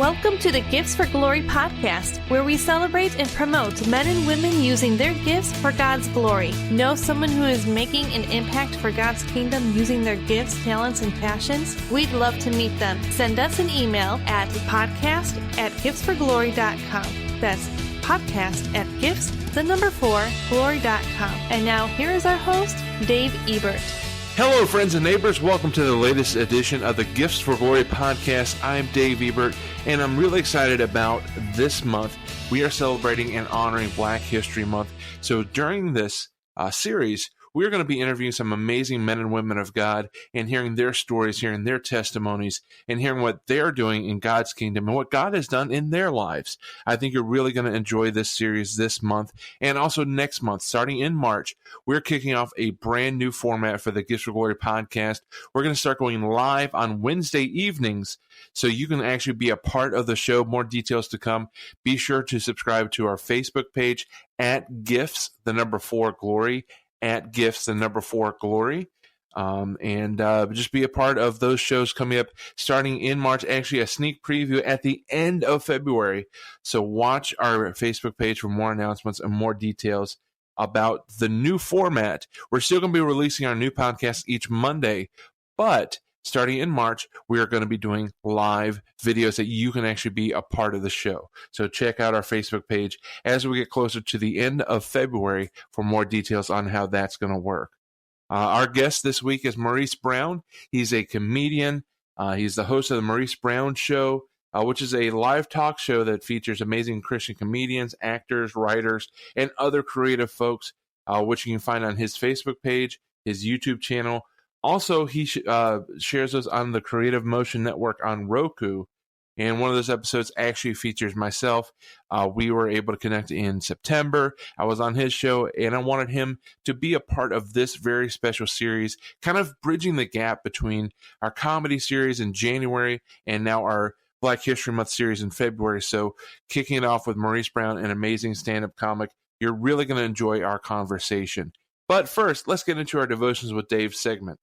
Welcome to the Gifts for Glory podcast, where we celebrate and promote men and women using their gifts for God's glory. Know someone who is making an impact for God's kingdom using their gifts, talents, and passions? We'd love to meet them. Send us an email at podcast@giftsforglory.com. That's podcast@gifts4glory.com. And now here is our host, Dave Ebert. Hello, friends and neighbors. Welcome to the latest edition of the Gifts for Glory podcast. I'm Dave Ebert, and I'm really excited about this month. We are celebrating and honoring Black History Month. So during this series, we're going to be interviewing some amazing men and women of God and hearing their stories, hearing their testimonies, and hearing what they're doing in God's kingdom and what God has done in their lives. I think you're really going to enjoy this series this month and also next month. Starting in March, we're kicking off a brand new format for the Gifts for Glory podcast. We're going to start going live on Wednesday evenings, so you can actually be a part of the show. More details to come. Be sure to subscribe to our Facebook page at Gifts, 4 Glory, at Gifts, 4 Glory. And just be a part of those shows coming up starting in March. Actually, a sneak preview at the end of February. So watch our Facebook page for more announcements and more details about the new format. We're still going to be releasing our new podcast each Monday, but starting in March, we are going to be doing live videos that you can actually be a part of the show. So check out our Facebook page as we get closer to the end of February for more details on how that's going to work. Our guest this week is Maurice Brown. He's a comedian. He's the host of the Maurice Brown Show, which is a live talk show that features amazing Christian comedians, actors, writers, and other creative folks, which you can find on his Facebook page, his YouTube channel. Also, he shares those on the Creative Motion Network on Roku, and one of those episodes actually features myself. We were able to connect in September. I was on his show, and I wanted him to be a part of this very special series, kind of bridging the gap between our comedy series in January and now our Black History Month series in February. So kicking it off with Maurice Brown, an amazing stand-up comic. You're really going to enjoy our conversation. But first, let's get into our Devotions with Dave segment.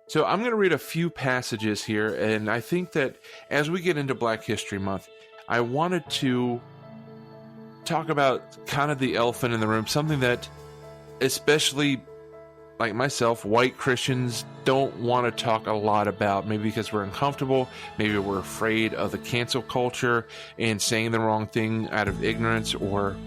So I'm going to read a few passages here, and I think that as we get into Black History Month, I wanted to talk about kind of the elephant in the room, something that especially like myself, white Christians don't want to talk a lot about, maybe because we're uncomfortable, maybe we're afraid of the cancel culture and saying the wrong thing out of ignorance or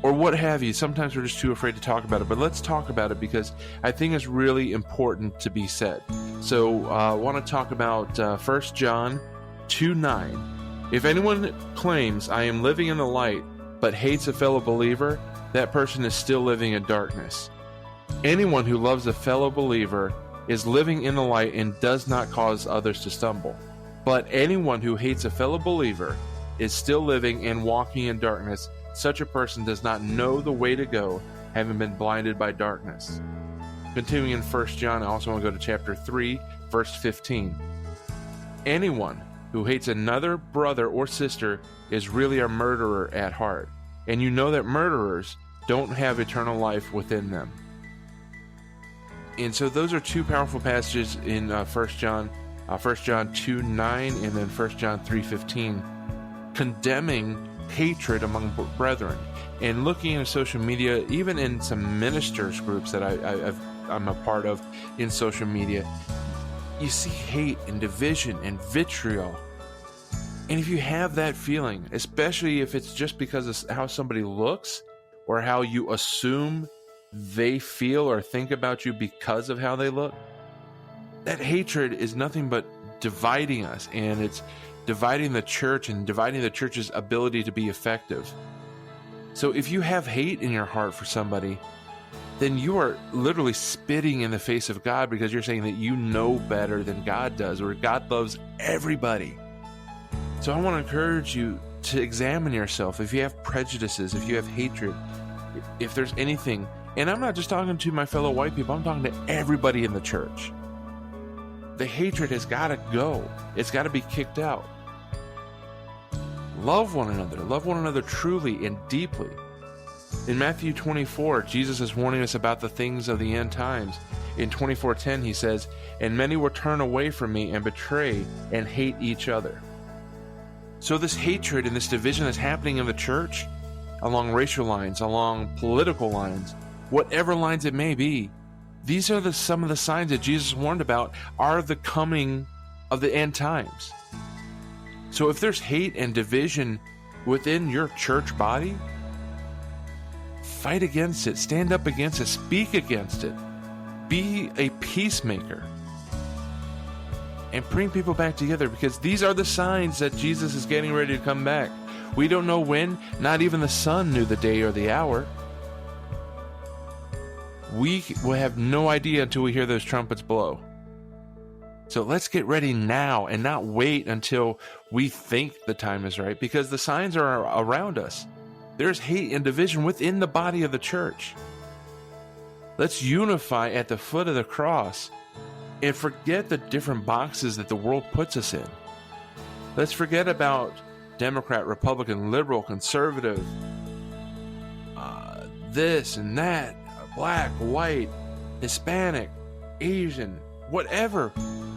what have you. Sometimes we're just too afraid to talk about it, but let's talk about it because I think it's really important to be said. So I want to talk about 1 John 2:9. If anyone claims I am living in the light but hates a fellow believer, that person is still living in darkness. Anyone who loves a fellow believer is living in the light and does not cause others to stumble. But anyone who hates a fellow believer is still living and walking in darkness. Such a person does not know the way to go, having been blinded by darkness. Continuing in 1 John, I also want to go to chapter 3, verse 15. Anyone who hates another brother or sister is really a murderer at heart, and you know that murderers don't have eternal life within them. And so those are two powerful passages in 1 John 2:9 and then 1 John 3:15, condemning hatred among brethren. And looking at social media, even in some ministers groups that I'm a part of in social media, you see hate and division and vitriol. And if you have that feeling, especially if it's just because of how somebody looks or how you assume they feel or think about you because of how they look, that hatred is nothing but dividing us, and it's dividing the church and dividing the church's ability to be effective. So if you have hate in your heart for somebody, then you are literally spitting in the face of God because you're saying that you know better than God does, or God loves everybody. So I want to encourage you to examine yourself. If you have prejudices, if you have hatred, if there's anything, and I'm not just talking to my fellow white people, I'm talking to everybody in the church. The hatred has got to go. It's got to be kicked out. Love one another truly and deeply. In Matthew 24, Jesus is warning us about the things of the end times, In 24:10, he says, "And many will turn away from me and betray and hate each other." So this hatred and this division that's happening in the church, along racial lines, along political lines, whatever lines it may be, these are some of the signs that Jesus warned about are the coming of the end times. So if there's hate and division within your church body, fight against it, stand up against it, speak against it, be a peacemaker, and bring people back together, because these are the signs that Jesus is getting ready to come back. We don't know when, not even the Son knew the day or the hour. We will have no idea until we hear those trumpets blow. So let's get ready now and not wait until we think the time is right, because the signs are around us. There's hate and division within the body of the church. Let's unify at the foot of the cross and forget the different boxes that the world puts us in. Let's forget about Democrat, Republican, liberal, conservative, this and that, black, white, Hispanic, Asian, whatever.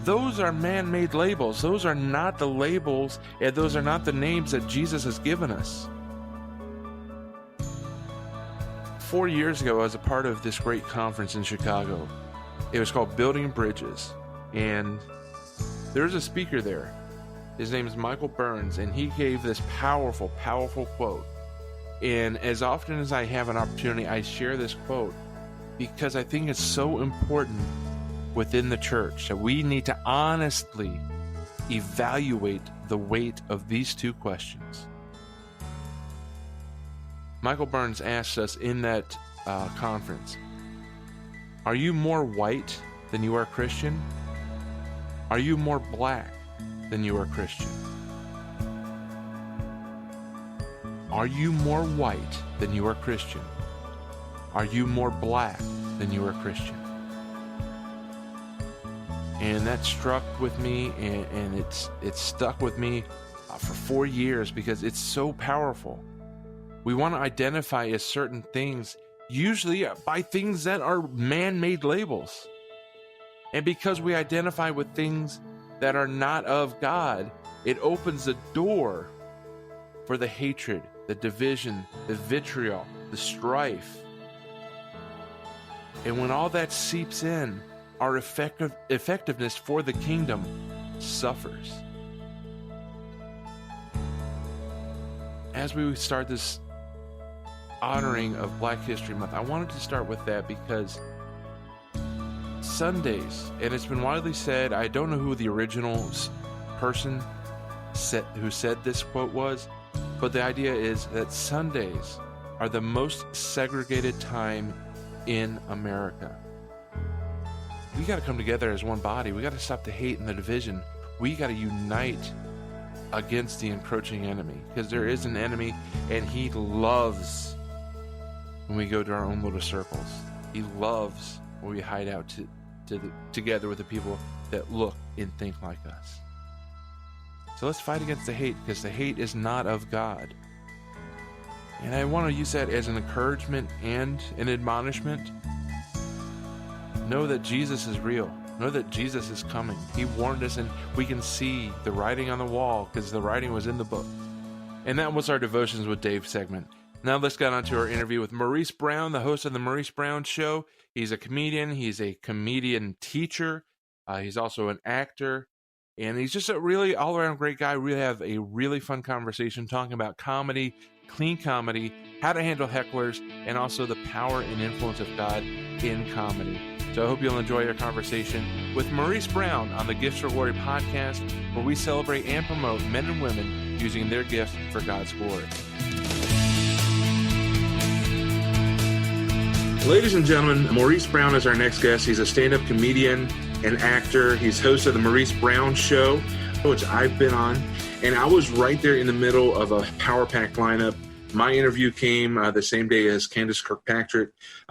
Those are man-made labels. Those are not the labels, and those are not the names that Jesus has given us. 4 years ago, I was a part of this great conference in Chicago. It was called Building Bridges, and there was a speaker there. His name is Michael Burns, and he gave this powerful, powerful quote. And as often as I have an opportunity, I share this quote because I think it's so important within the church that we need to honestly evaluate the weight of these two questions. Michael Burns asked us in that conference, are you more white than you are Christian? Are you more black than you are Christian? Are you more white than you are Christian? Are you more black than you are Christian? And that struck with me, and it's stuck with me for 4 years because it's so powerful. We want to identify as certain things, usually by things that are man-made labels. And because we identify with things that are not of God, it opens the door for the hatred, the division, the vitriol, the strife. And when all that seeps in, our effectiveness for the kingdom suffers. As we start this honoring of Black History Month, I wanted to start with that because Sundays, and it's been widely said, I don't know who the original person who said this quote was, but the idea is that Sundays are the most segregated time in America. We got to come together as one body. We got to stop the hate and the division. We got to unite against the encroaching enemy, because there is an enemy, and he loves when we go to our own little circles. He loves when we hide out together with the people that look and think like us. So let's fight against the hate, because the hate is not of God. And I want to use that as an encouragement and an admonishment. Know that Jesus is real. Know that Jesus is coming. He warned us, and we can see the writing on the wall because the writing was in the book. And that was our Devotions with Dave segment. Now let's get on to our interview with Maurice Brown, the host of the Maurice Brown Show. He's a comedian. He's a comedian teacher. He's also an actor. And he's just a really all-around great guy. We have a really fun conversation talking about comedy, clean comedy, how to handle hecklers, and also the power and influence of God in comedy. So I hope you'll enjoy our conversation with Maurice Brown on the Gifts for Glory podcast, where we celebrate and promote men and women using their gifts for God's glory. Ladies and gentlemen, Maurice Brown is our next guest. He's a stand-up comedian and actor. He's host of the Maurice Brown Show, which I've been on. And I was right there in the middle of a power-packed lineup. My interview came the same day as Candace Kirkpatrick.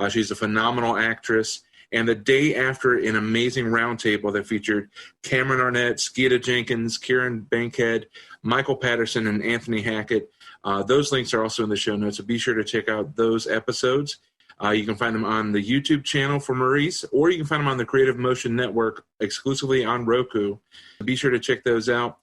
She's a phenomenal actress. And the day after, an amazing roundtable that featured Cameron Arnett, Skeeta Jenkins, Kieran Bankhead, Michael Patterson, and Anthony Hackett. Those links are also in the show notes, so be sure to check out those episodes. You can find him on the YouTube channel for Maurice, or you can find him on the Creative Motion Network exclusively on Roku. Be sure to check those out.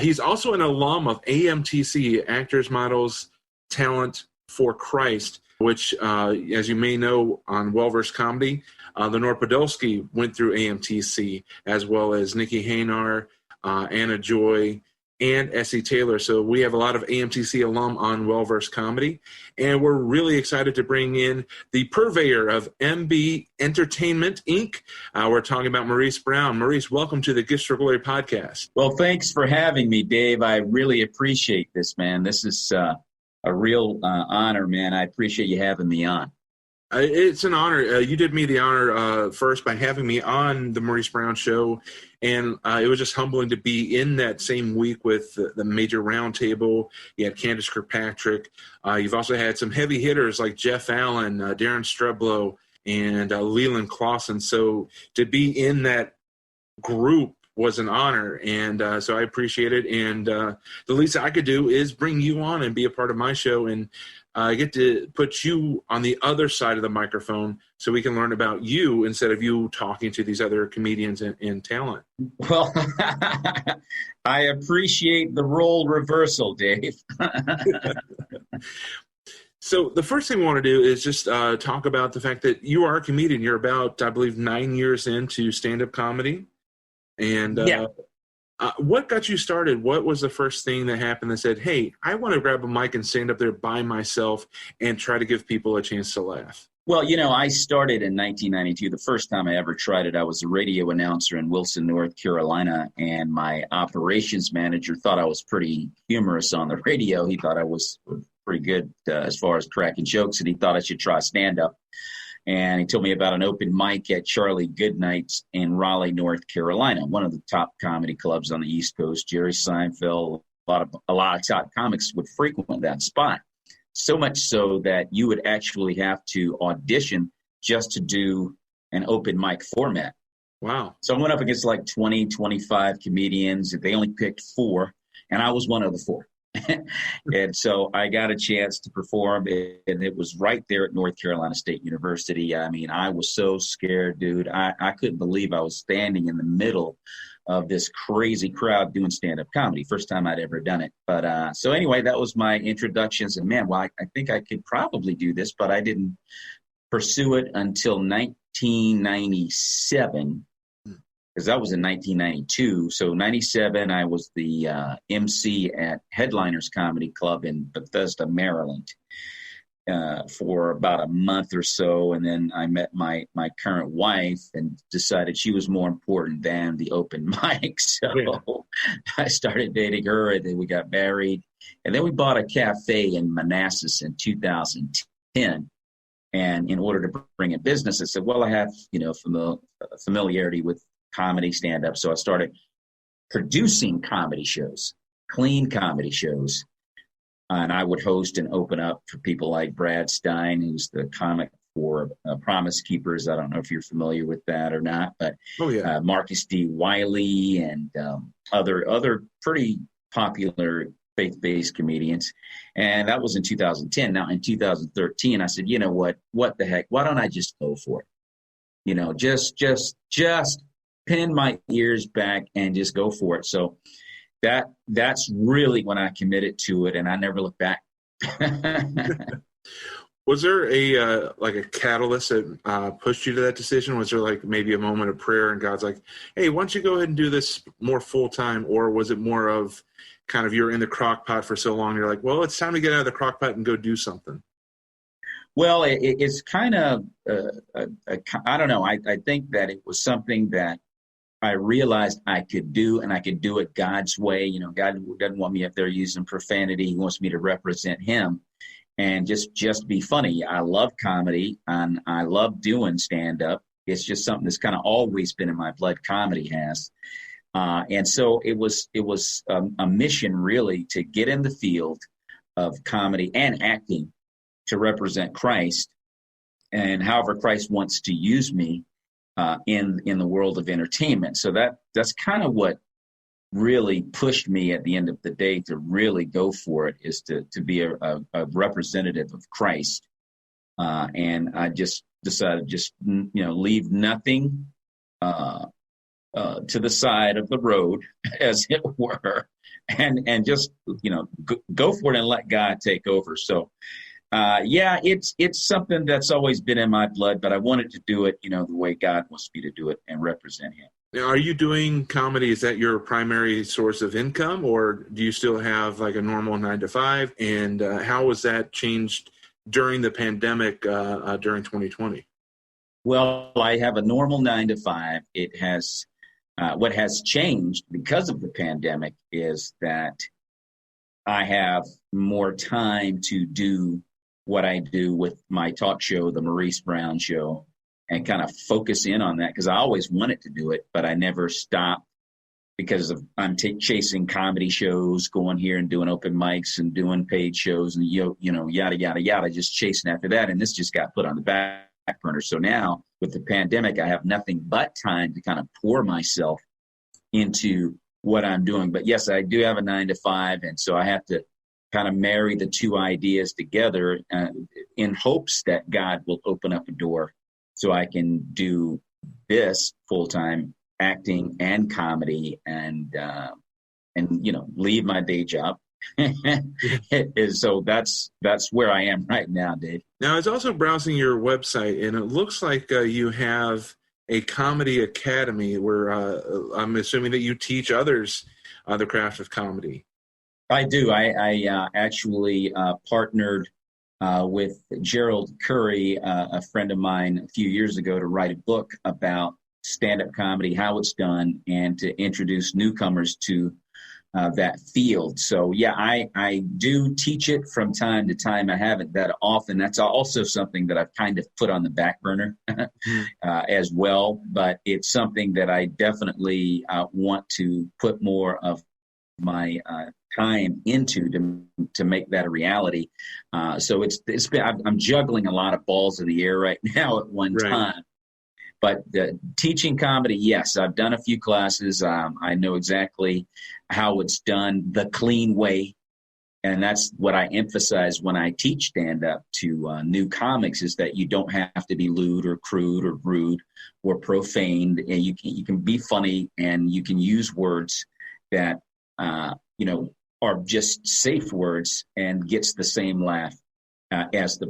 He's also an alum of AMTC, Actors, Models, Talent for Christ, which, as you may know, on Well-Versed Comedy, Lenore Podolsky went through AMTC, as well as Nikki Haynar, Anna Joy, and Essie Taylor. So we have a lot of AMTC alum on Well-Versed Comedy, and we're really excited to bring in the purveyor of MBEntertainmentInc. We're talking about Maurice Brown. Maurice, welcome to the Gifts for Glory podcast. Well, thanks for having me, Dave. I really appreciate this, man. This is a real honor, man. I appreciate you having me on. It's an honor. You did me the honor first by having me on the Maurice Brown Show, and it was just humbling to be in that same week with the major roundtable. You had Candace Kirkpatrick. You've also had some heavy hitters like Jeff Allen, Darren Streblow, and Leland Clausen. So to be in that group was an honor, and so I appreciate it. And the least I could do is bring you on and be a part of my show, and I get to put you on the other side of the microphone so we can learn about you instead of you talking to these other comedians and talent. Well, I appreciate the role reversal, Dave. So the first thing we want to do is just talk about the fact that you are a comedian. You're about, I believe, 9 years into stand-up comedy. And what got you started? What was the first thing that happened that said, hey, I want to grab a mic and stand up there by myself and try to give people a chance to laugh? Well, I started in 1992. The first time I ever tried it, I was a radio announcer in Wilson, North Carolina, and my operations manager thought I was pretty humorous on the radio. He thought I was pretty good as far as cracking jokes, and he thought I should try stand-up. And he told me about an open mic at Charlie Goodnight's in Raleigh, North Carolina, one of the top comedy clubs on the East Coast. Jerry Seinfeld, a lot of top comics would frequent that spot. So much so that you would actually have to audition just to do an open mic format. Wow. So I went up against like 20, 25 comedians. They only picked 4, and I was one of the 4. And so I got a chance to perform, and it was right there at North Carolina State University. I mean, I was so scared, dude. I couldn't believe I was standing in the middle of this crazy crowd doing stand-up comedy. First time I'd ever done it. But so anyway, that was my introductions. And man, well, I think I could probably do this, but I didn't pursue it until 1997. Because that was in 1992. So 97, I was the MC at Headliners Comedy Club in Bethesda, Maryland, for about a month or so. And then I met my current wife and decided she was more important than the open mic. So I started dating her, and then we got married. And then we bought a cafe in Manassas in 2010. And in order to bring in business, I said, well, I have, familiarity with comedy stand-up. So I started producing comedy shows, clean comedy shows. And I would host and open up for people like Brad Stein, who's the comic for Promise Keepers. I don't know if you're familiar with that or not, but Marcus D. Wiley and other pretty popular faith-based comedians. And that was in 2010. Now in 2013, I said, you know what the heck? Why don't I just go for it? Just pin my ears back and just go for it. So that's really when I committed to it, and I never looked back. Was there a catalyst that pushed you to that decision? Was there like maybe a moment of prayer and God's like, hey, why don't you go ahead and do this more full time? Or was it more of kind of you're in the crock pot for so long, you're like, well, it's time to get out of the crock pot and go do something? Well, it's kind of, I don't know. I think that it was something that I realized I could do, and I could do it God's way. God doesn't want me up there using profanity. He wants me to represent him and just be funny. I love comedy, and I love doing stand-up. It's just something that's kind of always been in my blood. Comedy has. And so it was a mission, really, to get in the field of comedy and acting to represent Christ, and however Christ wants to use me in the world of entertainment. So that's kind of what really pushed me at the end of the day to really go for it, is to be a representative of Christ And I just decided leave nothing to the side of the road, as it were, and just go for it and let God take over. So it's something that's always been in my blood, but I wanted to do it the way God wants me to do it and represent Him. Now, are you doing comedy? Is that your primary source of income, or do you still have like a normal 9-to-5? And how was that changed during the pandemic during 2020? Well, I have a normal 9-to-5. It has what has changed because of the pandemic is that I have more time to do what I do with my talk show, the Maurice Brown Show, and kind of focus in on that, because I always wanted to do it, but I never stopped because I'm chasing comedy shows, going here and doing open mics and doing paid shows and yada yada yada, just chasing after that. And this just got put on the back burner. So now with the pandemic, I have nothing but time to kind of pour myself into what I'm doing. But yes, I do have a 9-to-5, and so I have to kind of marry the two ideas together in hopes that God will open up a door so I can do this full-time, acting and comedy, and leave my day job. So that's where I am right now, Dave. Now, I was also browsing your website, and it looks like you have a comedy academy where I'm assuming that you teach others the craft of comedy. I do. I actually partnered with Gerald Curry, a friend of mine, a few years ago, to write a book about stand-up comedy, how it's done, and to introduce newcomers to that field. So, yeah, I do teach it from time to time. I haven't that often. That's also something that I've kind of put on the back burner as well. But it's something that I definitely want to put more of my time into to make that a reality. So I'm juggling a lot of balls in the air right now at one time. But teaching comedy, yes, I've done a few classes. I know exactly how it's done, the clean way. And that's what I emphasize when I teach stand-up to new comics, is that you don't have to be lewd or crude or rude or profane. And you can be funny, and you can use words that, are just safe words and gets the same laugh as the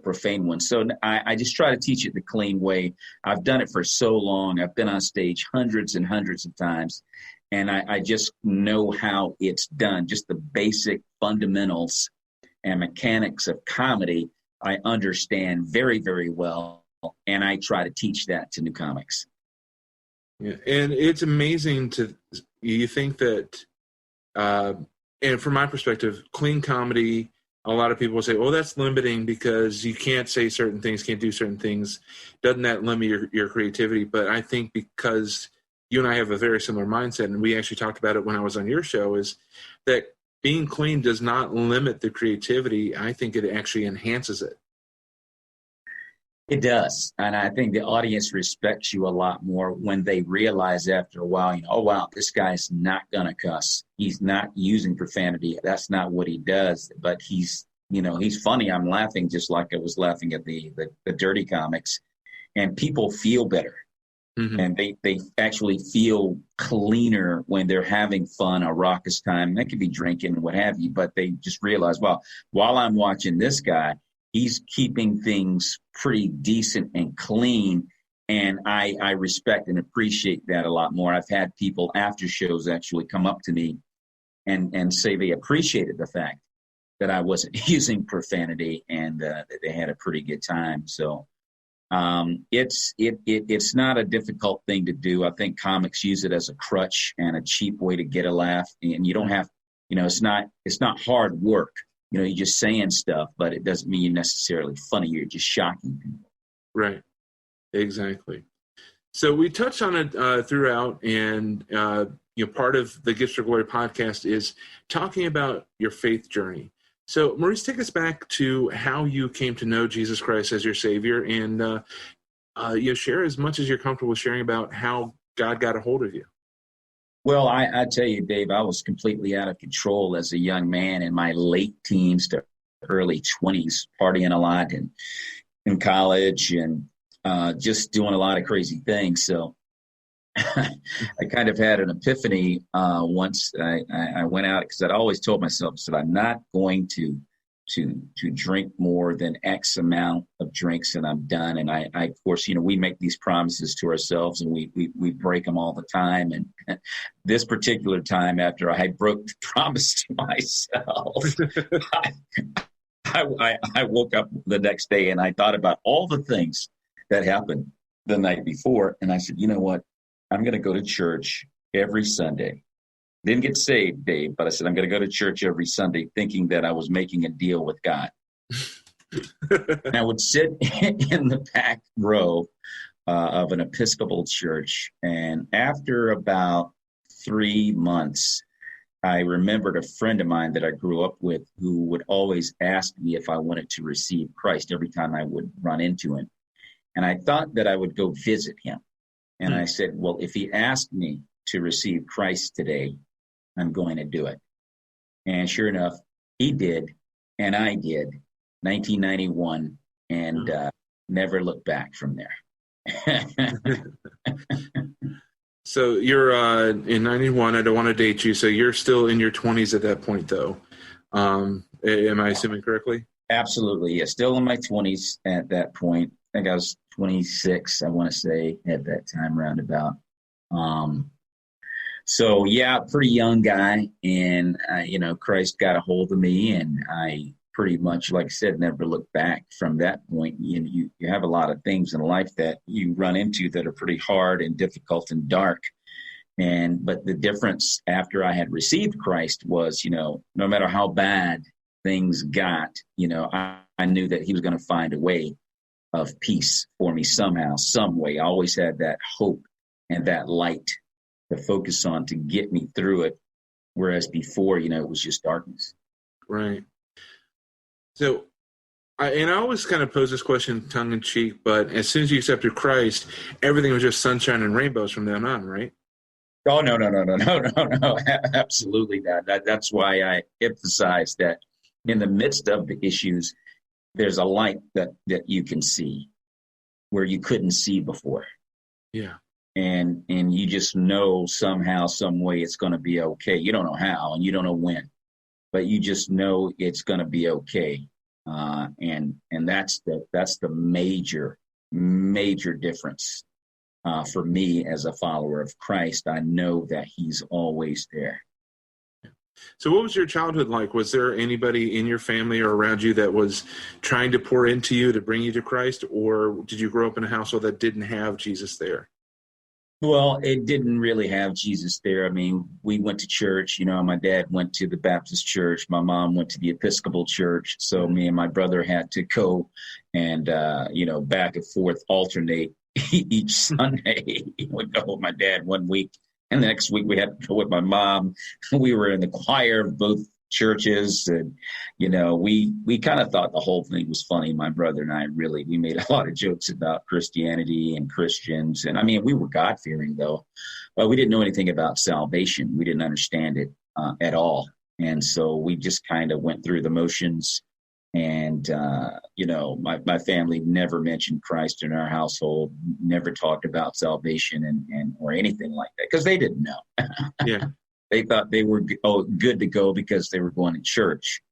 profane one. So I just try to teach it the clean way. I've done it for so long. I've been on stage hundreds and hundreds of times, and I just know how it's done. Just the basic fundamentals and mechanics of comedy, I understand very, very well, and I try to teach that to new comics. Yeah, and it's amazing you think that, and from my perspective, clean comedy, a lot of people will say, oh, that's limiting because you can't say certain things, can't do certain things. Doesn't that limit your creativity? But I think because you and I have a very similar mindset, and we actually talked about it when I was on your show, is that being clean does not limit the creativity. I think it actually enhances it. It does. And I think the audience respects you a lot more when they realize after a while, oh, wow, this guy's not going to cuss. He's not using profanity. That's not what he does. But he's funny. I'm laughing just like I was laughing at the dirty comics. And people feel better. Mm-hmm. And they actually feel cleaner when they're having fun, a raucous time. That could be drinking and what have you. But they just realize, well, while I'm watching this guy, he's keeping things pretty decent and clean, and I respect and appreciate that a lot more. I've had people after shows actually come up to me and say they appreciated the fact that I wasn't using profanity, and that they had a pretty good time. So it's not a difficult thing to do. I think comics use it as a crutch and a cheap way to get a laugh, and you don't have, it's not hard work. You're just saying stuff, but it doesn't mean you're necessarily funny. You're just shocking people. Right. Exactly. So we touched on it throughout, and part of the Gifts for Glory podcast is talking about your faith journey. So Maurice, take us back to how you came to know Jesus Christ as your Savior, and share as much as you're comfortable sharing about how God got a hold of you. Well, I tell you, Dave, I was completely out of control as a young man in my late teens to early 20s, partying a lot and in college and just doing a lot of crazy things. So I kind of had an epiphany once I went out, because I'd always told myself that I'm not going to drink more than X amount of drinks and I'm done. And I of course, we make these promises to ourselves and we break them all the time. And this particular time, after I broke the promise to myself, I woke up the next day and I thought about all the things that happened the night before. And I said, you know what? I'm going to go to church every Sunday. Didn't get saved, Dave, but I said, I'm going to go to church every Sunday, thinking that I was making a deal with God. And I would sit in the back row of an Episcopal church. And after about 3 months, I remembered a friend of mine that I grew up with who would always ask me if I wanted to receive Christ every time I would run into him. And I thought that I would go visit him. And I said, well, if he asked me to receive Christ today, I'm going to do it. And sure enough, he did, and I did, 1991, and never looked back from there. So you're in 91. I don't want to date you. So you're still in your 20s at that point, though. Am I assuming correctly? Absolutely. Yeah. Still in my 20s at that point. I think I was 26, I want to say, at that time, roundabout. So, yeah, pretty young guy. And, Christ got a hold of me. And I pretty much, like I said, never looked back from that point. You have a lot of things in life that you run into that are pretty hard and difficult and dark. But the difference after I had received Christ was, no matter how bad things got, I knew that he was going to find a way of peace for me somehow, some way. I always had that hope and that light to focus on to get me through it. Whereas before, it was just darkness. Right. So, I always kind of pose this question tongue in cheek, but as soon as you accepted Christ, everything was just sunshine and rainbows from then on, right? Oh, no. Absolutely not. That's why I emphasize that in the midst of the issues, there's a light that you can see where you couldn't see before. Yeah. And you just know somehow, some way it's going to be okay. You don't know how and you don't know when, but you just know it's going to be okay. And that's the major difference for me as a follower of Christ. I know that he's always there. So what was your childhood like? Was there anybody in your family or around you that was trying to pour into you to bring you to Christ? Or did you grow up in a household that didn't have Jesus there? Well, it didn't really have Jesus there. I mean, we went to church. My dad went to the Baptist church. My mom went to the Episcopal church. So me and my brother had to go and, back and forth, alternate each Sunday. We'd go with my dad one week, and the next week we had to go with my mom. We were in the choir of both churches, and we kind of thought the whole thing was funny. My brother and I we made a lot of jokes about Christianity and Christians, and I mean, we were God-fearing though, but we didn't know anything about salvation. We didn't understand it at all, and so we just kind of went through the motions. And my family never mentioned Christ in our household, never talked about salvation and or anything like that, because they didn't know. Yeah. They thought they were good to go because they were going to church.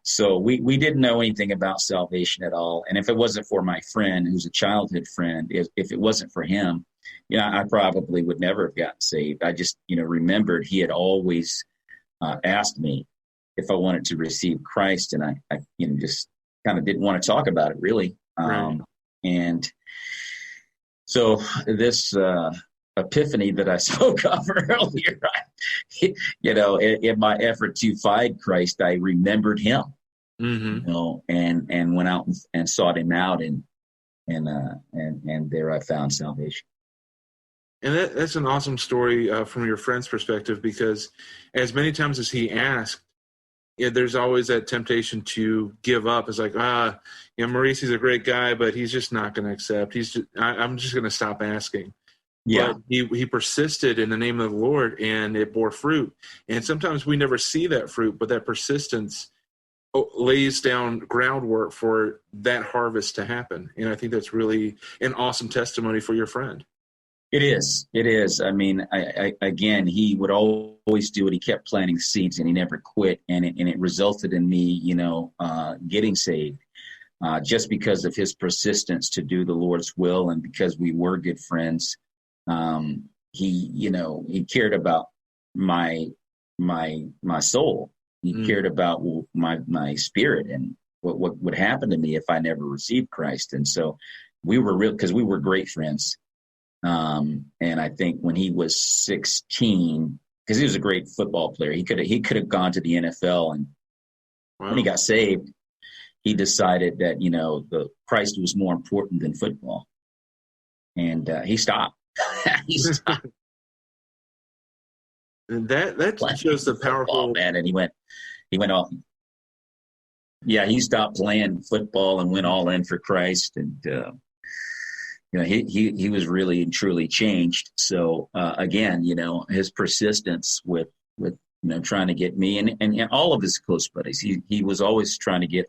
So we didn't know anything about salvation at all. And if it wasn't for my friend, who's a childhood friend, if it wasn't for him, I probably would never have gotten saved. I just, remembered he had always asked me if I wanted to receive Christ. And I just kind of didn't want to talk about it, really. Right. And so this epiphany that I spoke of earlier, in my effort to find Christ, I remembered him, and went out and sought him out, and there I found salvation. And that's an awesome story from your friend's perspective, because as many times as he asked, there's always that temptation to give up. It's like, Maurice, he's a great guy, but he's just not going to accept. I'm just going to stop asking. Yeah. But he persisted in the name of the Lord, and it bore fruit. And sometimes we never see that fruit, but that persistence lays down groundwork for that harvest to happen. And I think that's really an awesome testimony for your friend. It is. It is. I mean, again, he would always do it. He kept planting seeds, and he never quit. And it resulted in me, getting saved just because of his persistence to do the Lord's will, and because we were good friends. He cared about my soul. He cared about my spirit and what would happen to me if I never received Christ. And so we were because we were great friends. And I think when he was 16, because he was a great football player, he could have gone to the NFL. And when he got saved, he decided that, the Christ was more important than football. And he stopped. He stopped. And that shows the powerful man. And he went all. Yeah, he stopped playing football and went all in for Christ. And he was really and truly changed. So again, his persistence with trying to get me and all of his close buddies. He was always trying to get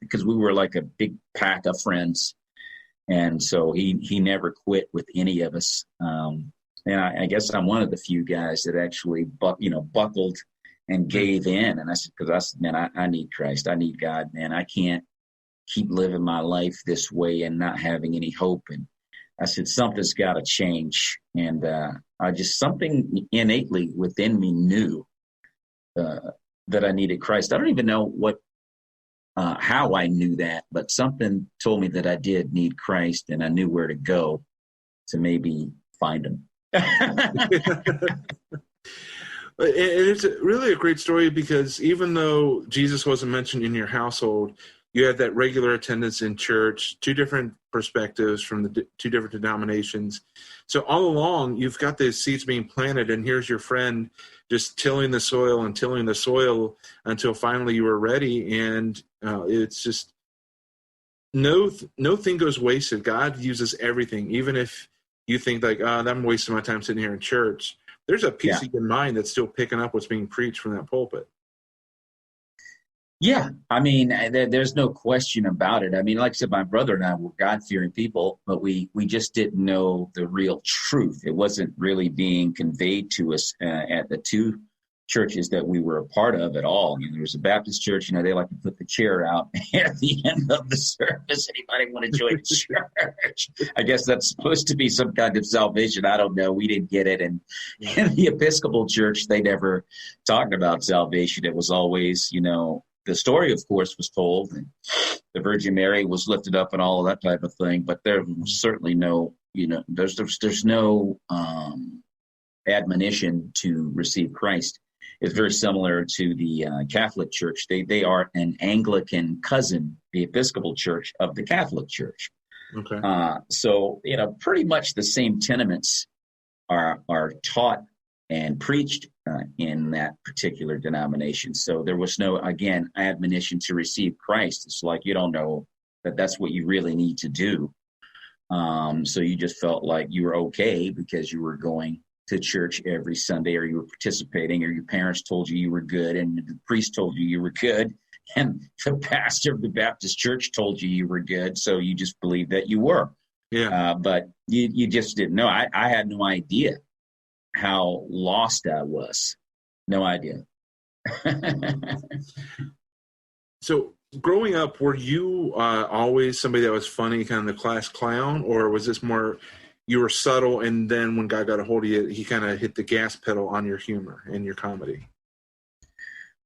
because we were like a big pack of friends, and so he never quit with any of us. And I guess I'm one of the few guys that actually buckled and gave in. And I said, man, I need Christ. I need God, man. I can't keep living my life this way and not having any hope. And I said, something's got to change. And something innately within me knew that I needed Christ. I don't even know how I knew that, but something told me that I did need Christ, and I knew where to go to maybe find him. And it's really a great story, because even though Jesus wasn't mentioned in your household, you had that regular attendance in church, two different perspectives from the two different denominations. So all along, you've got these seeds being planted, and here's your friend just tilling the soil until finally you were ready. And it's just no thing goes wasted. God uses everything, even if you think like, I'm wasting my time sitting here in church. There's a piece of your mind that's still picking up what's being preached from that pulpit. Yeah, I mean, there's no question about it. I mean, like I said, my brother and I were God-fearing people, but we just didn't know the real truth. It wasn't really being conveyed to us at the two churches that we were a part of at all. There was a Baptist church, they like to put the chair out at the end of the service. Anybody want to join the church? I guess that's supposed to be some kind of salvation. I don't know. We didn't get it. And in the Episcopal church, they never talked about salvation. It was always, the story, of course, was told, and the Virgin Mary was lifted up and all of that type of thing. But there was certainly no, there's no admonition to receive Christ. It's very similar to the Catholic Church. They are an Anglican cousin, the Episcopal Church of the Catholic Church. Okay. So pretty much the same tenements are taught and preached in that particular denomination. So there was no, again, admonition to receive Christ. It's like you don't know that that's what you really need to do. So you just felt like you were okay because you were going to church every Sunday, or you were participating, or your parents told you were good, and the priest told you were good, and the pastor of the Baptist church told you were good. So you just believed that you were. Yeah. But you just didn't know. I had no idea how lost I was. No idea. So growing up, were you always somebody that was funny, kind of the class clown, or was this more you were subtle, and then when God got a hold of you, he kind of hit the gas pedal on your humor and your comedy?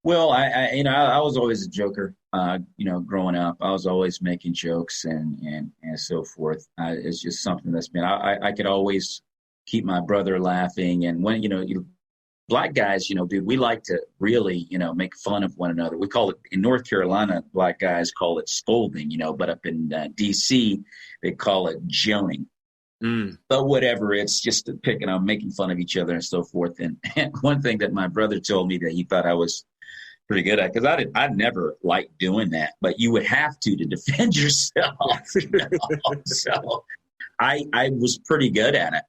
Well, I was always a joker. Growing up, I was always making jokes and so forth. It's just something that's been. I could always keep my brother laughing, and when black guys, dude, we like to really, make fun of one another. We call it, in North Carolina, black guys call it scolding, but up in D.C., they call it joning. But whatever, it's just picking on, making fun of each other and so forth. And one thing that my brother told me that he thought I was pretty good at, because I never liked doing that, but you would have to defend yourself. So I was pretty good at it.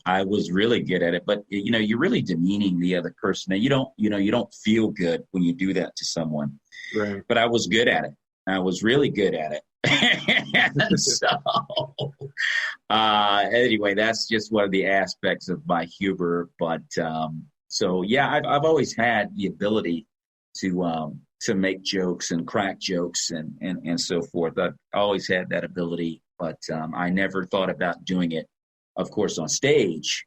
I was really good at it, but you're really demeaning the other person. And you don't feel good when you do that to someone. Right. But I was good at it. I was really good at it. And so, anyway, that's just one of the aspects of my humor. But so, yeah, I've always had the ability to make jokes and crack jokes and so forth. I've always had that ability, but I never thought about doing it, of course, on stage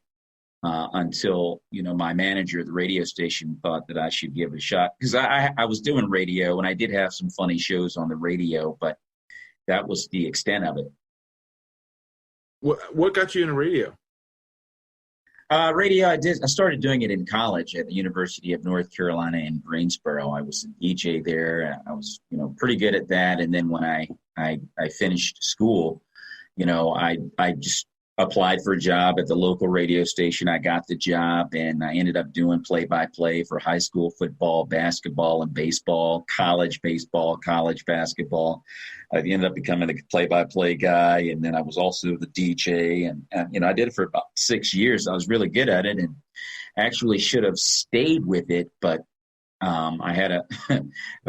until, my manager at the radio station thought that I should give it a shot. Because I was doing radio, and I did have some funny shows on the radio, but that was the extent of it. What got you into radio? Radio, I started doing it in college at the University of North Carolina in Greensboro. I was a DJ there. I was, pretty good at that. And then when I finished school, I just applied for a job at the local radio station. I got the job, and I ended up doing play-by-play for high school football, basketball, and baseball, college baseball, college basketball. I ended up becoming the play-by-play guy, and then I was also the DJ, and I did it for about 6 years. I was really good at it, and actually should have stayed with it, but I had a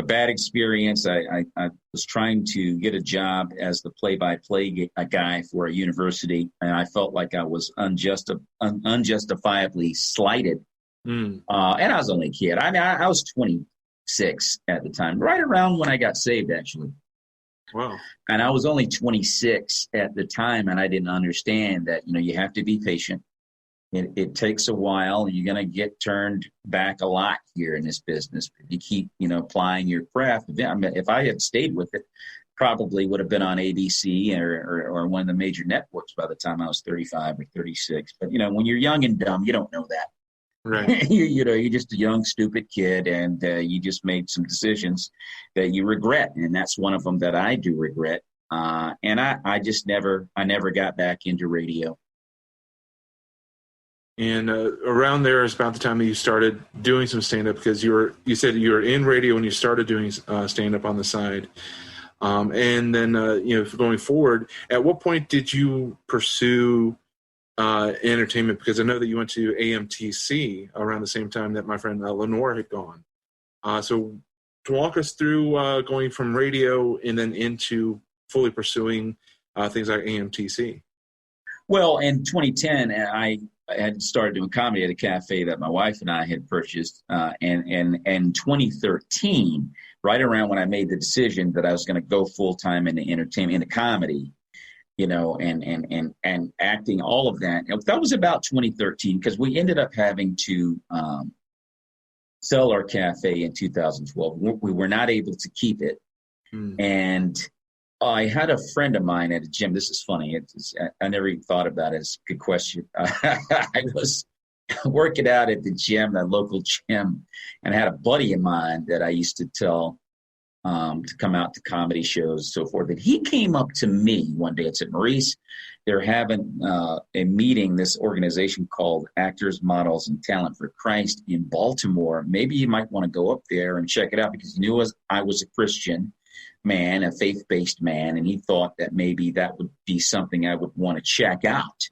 bad experience. I was trying to get a job as the play-by-play guy for a university, and I felt like I was unjustifiably slighted. And I was only a kid. I mean, I was 26 at the time, right around when I got saved, actually. Wow. And I was only 26 at the time, and I didn't understand that, you have to be patient. It takes a while. You're going to get turned back a lot here in this business. If you keep, applying your craft. I mean, if I had stayed with it, probably would have been on ABC or one of the major networks by the time I was 35 or 36. But, when you're young and dumb, you don't know that. Right. You're just a young, stupid kid, and you just made some decisions that you regret. And that's one of them that I do regret. And I never got back into radio. And around there is about the time that you started doing some stand-up, because you said you were in radio when you started doing stand-up on the side. And then, going forward, at what point did you pursue entertainment? Because I know that you went to AMTC around the same time that my friend Lenore had gone. So walk us through going from radio and then into fully pursuing things like AMTC. Well, in 2010, I had started doing comedy at a cafe that my wife and I had purchased. And in 2013, right around when I made the decision that I was going to go full-time into entertainment, into comedy, and acting, all of that. That was about 2013, because we ended up having to sell our cafe in 2012. We were not able to keep it. And I had a friend of mine at a gym. This is funny. I never even thought about it. It's a good question. I was working out at the gym, that local gym, and I had a buddy of mine that I used to tell to come out to comedy shows and so forth. And he came up to me one day and said, Maurice, they're having a meeting, this organization called Actors, Models, and Talent for Christ in Baltimore. Maybe you might want to go up there and check it out, because he knew I was a Christian man, a faith-based man, and he thought that maybe that would be something I would want to check out.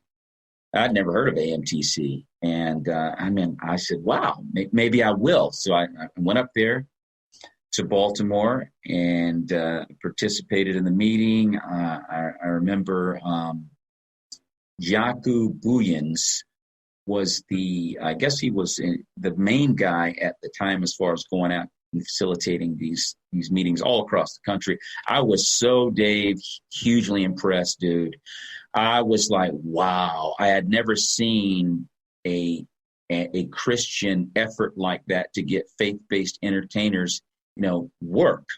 I'd never heard of AMTC, and I said, wow, maybe I will. So I went up there to Baltimore and participated in the meeting. I remember Jaku Buyens was I guess he was the main guy at the time as far as going out and facilitating these meetings all across the country. I was so, Dave, hugely impressed, dude. I was like, wow, I had never seen a Christian effort like that to get faith-based entertainers, work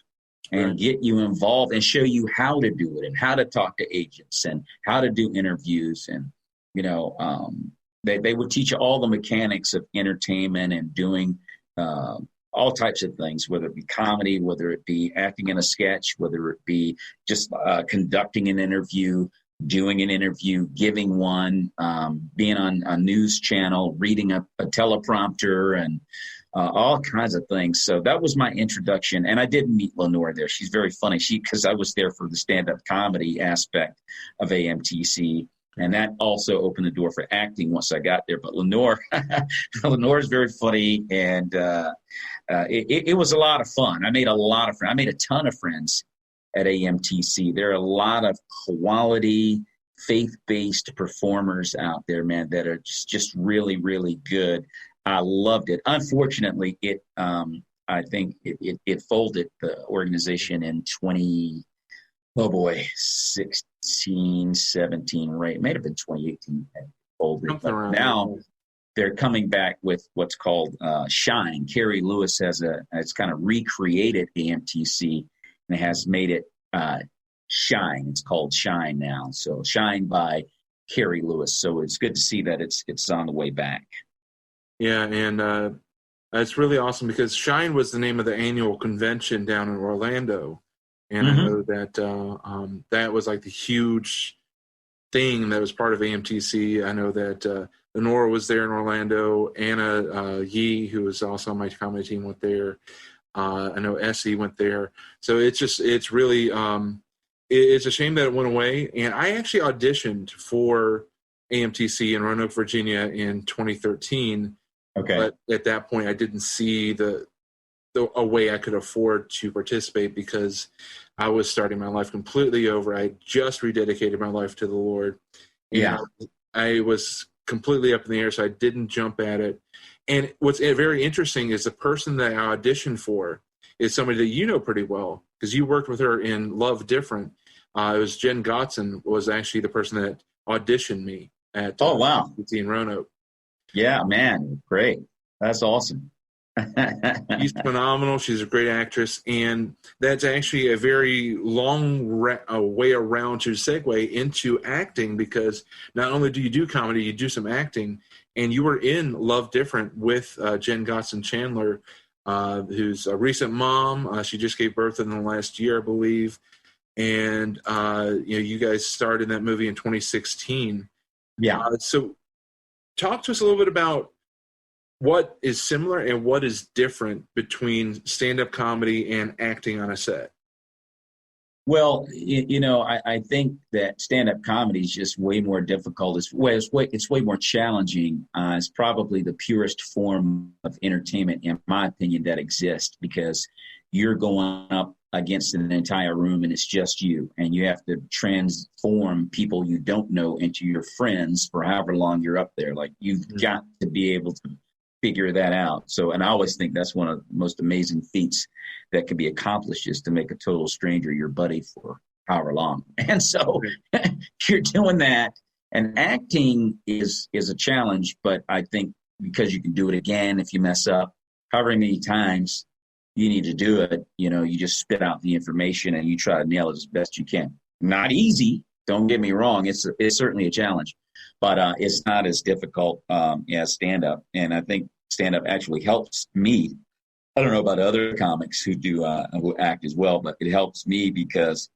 and get you involved and show you how to do it and how to talk to agents and how to do interviews. And, they would teach you all the mechanics of entertainment and doing all types of things, whether it be comedy, whether it be acting in a sketch, whether it be just conducting an interview, doing an interview, giving one, being on a news channel, reading a teleprompter, and all kinds of things. So that was my introduction. And I did meet Lenore there. She's very funny. Because I was there for the stand-up comedy aspect of AMTC. And that also opened the door for acting once I got there. But Lenore, Lenore is very funny, and it was a lot of fun. I made a lot of friends. I made a ton of friends at AMTC. There are a lot of quality, faith-based performers out there, man, that are just really, really good. I loved it. Unfortunately, I think it folded the organization in 16, 17, right? It might have been 2018. Folded. But now they're coming back with what's called Shine. Carrie Lewis has kind of recreated AMTC and has made it Shine. It's called Shine now. So Shine by Carrie Lewis. So it's good to see that it's on the way back. Yeah, and it's really awesome because Shine was the name of the annual convention down in Orlando. And I know that that was like the huge thing that was part of AMTC. I know that Lenora was there in Orlando. Anna Yee, who was also on my comedy team, went there. I know Essie went there. So it's really, it's a shame that it went away. And I actually auditioned for AMTC in Roanoke, Virginia in 2013. Okay. But at that point, I didn't see a way I could afford to participate because I was starting my life completely over. I just rededicated my life to the Lord. And I was completely up in the air, so I didn't jump at it. And what's very interesting is the person that I auditioned for is somebody that you know pretty well because you worked with her in Love Different. It was Jen Gotson was actually the person that auditioned me at in Roanoke. Yeah, man, great. That's awesome. She's phenomenal. She's a great actress, and that's actually a very long way around to segue into acting because not only do you do comedy, you do some acting, and you were in Love Different with Jen Gotson Chandler, who's a recent mom. She just gave birth in the last year, I believe, and you guys starred in that movie in 2016. Yeah. So talk to us a little bit about what is similar and what is different between stand-up comedy and acting on a set. Well, I think that stand-up comedy is just way more difficult. It's way more challenging. It's probably the purest form of entertainment, in my opinion, that exists because you're going up against an entire room and it's just you, and you have to transform people you don't know into your friends for however long you're up there. Like you've got to be able to figure that out. So, and I always think that's one of the most amazing feats that can be accomplished is to make a total stranger your buddy for however long. And so you're doing that, and acting is a challenge, but I think because you can do it again if you mess up, however many times you need to do it, you just spit out the information and you try to nail it as best you can. Not easy. Don't get me wrong. It's certainly a challenge, but it's not as difficult as stand-up. And I think stand-up actually helps me. I don't know about other comics who act as well, but it helps me because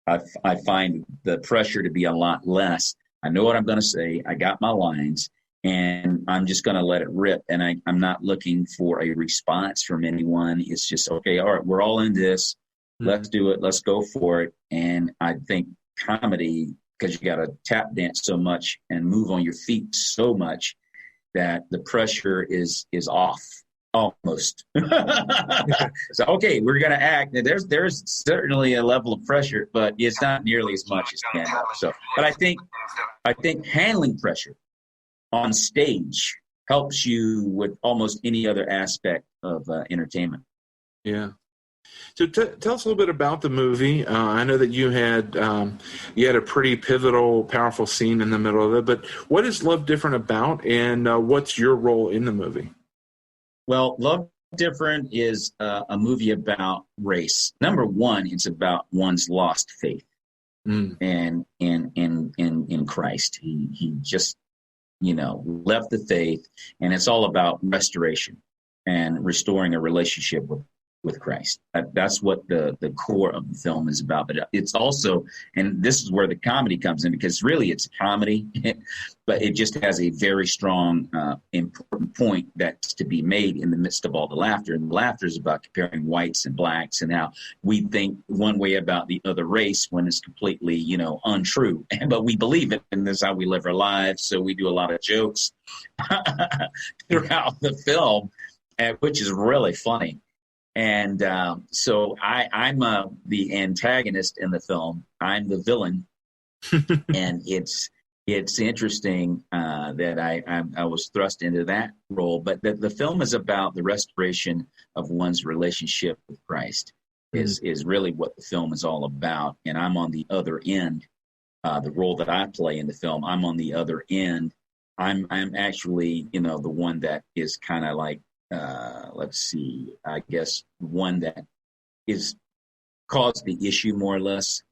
I find the pressure to be a lot less. I know what I'm going to say. I got my lines, and I'm just going to let it rip. And I'm not looking for a response from anyone. It's just, okay, all right, we're all in this. Let's do it. Let's go for it. And I think comedy, because you got to tap dance so much and move on your feet so much that the pressure is off almost. So, okay, we're going to act. There's certainly a level of pressure, but it's not nearly as much as stand-up. So, but I think handling pressure on stage helps you with almost any other aspect of entertainment. Yeah. So tell us a little bit about the movie. I know that you had a pretty pivotal, powerful scene in the middle of it, but what is Love Different about, and what's your role in the movie? Well, Love Different is a movie about race. Number one, it's about one's lost faith and in Christ. He just left the faith, and it's all about restoration and restoring a relationship with with Christ. That's what the core of the film is about. But it's also, and this is where the comedy comes in, because really it's a comedy, but it just has a very strong, important point that's to be made in the midst of all the laughter. And the laughter is about comparing whites and blacks and how we think one way about the other race when it's completely, untrue. But we believe it, and this is how we live our lives. So we do a lot of jokes throughout the film, which is really funny. And so I'm the antagonist in the film. I'm the villain, and it's interesting that I was thrust into that role. But the film is about the restoration of one's relationship with Christ. Is really what the film is all about. And I'm on the other end. The role that I play in the film, I'm on the other end. I'm actually the one that is kind of like. Let's see, I guess one that is caused the issue more or less.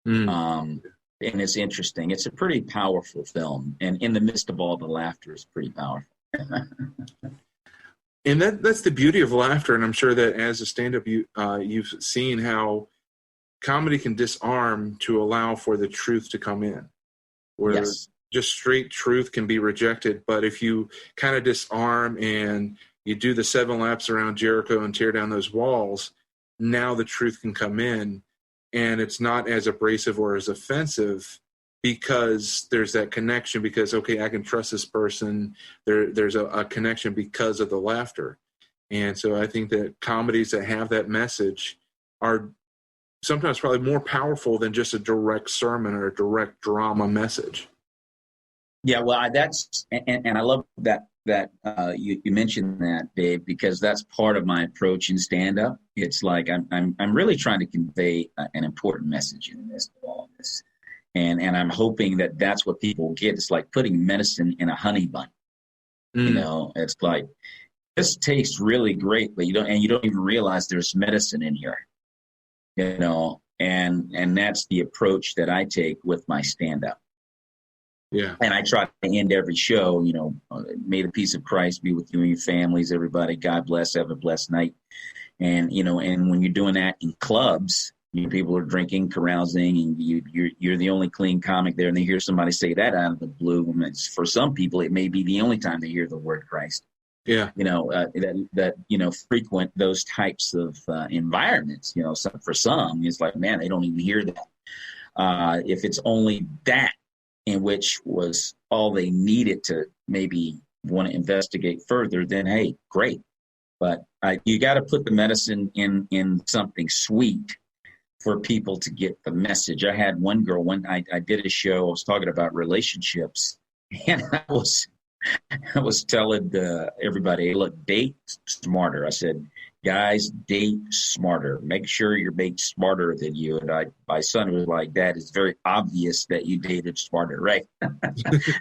And it's interesting. It's a pretty powerful film. And in the midst of all the laughter, it's pretty powerful. And that's the beauty of laughter. And I'm sure that as a stand-up, you've seen how comedy can disarm to allow for the truth to come in. Where just straight truth can be rejected. But if you kind of disarm and you do the 7 laps around Jericho and tear down those walls, now the truth can come in, and it's not as abrasive or as offensive because there's that connection, because, okay, I can trust this person. There's a connection because of the laughter. And so I think that comedies that have that message are sometimes probably more powerful than just a direct sermon or a direct drama message. Yeah, well, and I love that you mentioned that, Dave, because that's part of my approach in stand-up. It's like I'm really trying to convey an important message in the midst of all of this, and I'm hoping that that's what people get. It's like putting medicine in a honey bun. It's like, this tastes really great, but you don't even realize there's medicine in here. And that's the approach that I take with my stand-up. Yeah. And I try to end every show, may the peace of Christ be with you and your families, everybody. God bless, have a blessed night. And, and when you're doing that in clubs, people are drinking, carousing, and you're the only clean comic there, and they hear somebody say that out of the blue. And for some people, it may be the only time they hear the word Christ. Yeah. Frequent those types of environments, for some, it's like, man, they don't even hear that. If it's only that, in which was all they needed to maybe want to investigate further, then hey, great. But you got to put the medicine in something sweet for people to get the message. I had one girl, I did a show, I was talking about relationships, and I was telling everybody, hey, look, date smarter. I said, guys, date smarter. Make sure your mate's smarter than you. And my son was like, Dad, it's very obvious that you dated smarter, right?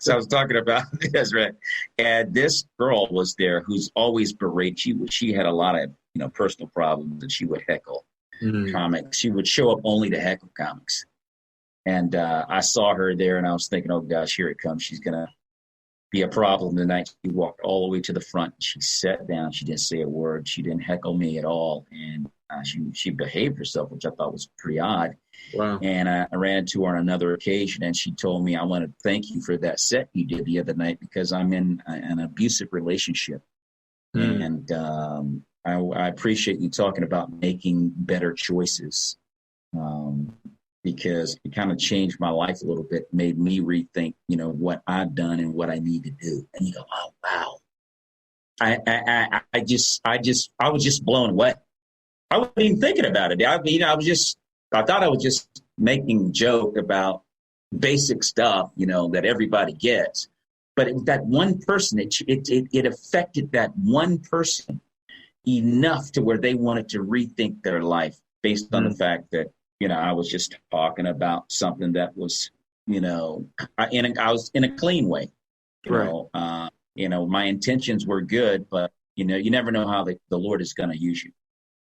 So I was talking about this, right? And this girl was there who's always berated. She had a lot of personal problems, and she would heckle comics. She would show up only to heckle comics. And I saw her there, and I was thinking, oh gosh, here it comes. She's gonna be a problem tonight. She walked all the way to the front. She sat down. She didn't say a word. She didn't heckle me at all. And she behaved herself, which I thought was pretty odd. Wow. And I ran into her on another occasion, and she told me, I want to thank you for that set you did the other night, because I'm in an abusive relationship. And I appreciate you talking about making better choices. Because it kind of changed my life a little bit, made me rethink, what I've done and what I need to do. And you go, oh, wow. I was just blown away. I wasn't even thinking about it. I thought I was just making a joke about basic stuff, that everybody gets. But that one person, it affected that one person enough to where they wanted to rethink their life based on the fact that, I was just talking about something that was, I was in a clean way. My intentions were good, but, you never know how the Lord is going to use you.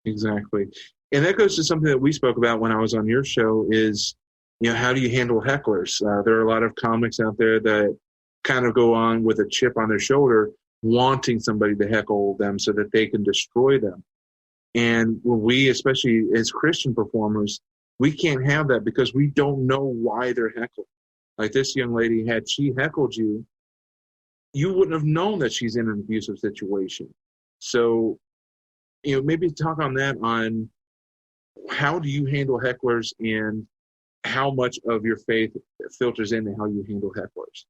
Exactly. And that goes to something that we spoke about when I was on your show is, how do you handle hecklers? There are a lot of comics out there that kind of go on with a chip on their shoulder, wanting somebody to heckle them so that they can destroy them. And when we, especially as Christian performers, we can't have that because we don't know why they're heckled. Like this young lady, had she heckled you, you wouldn't have known that she's in an abusive situation. So, maybe talk on that, on how do you handle hecklers and how much of your faith filters into how you handle hecklers?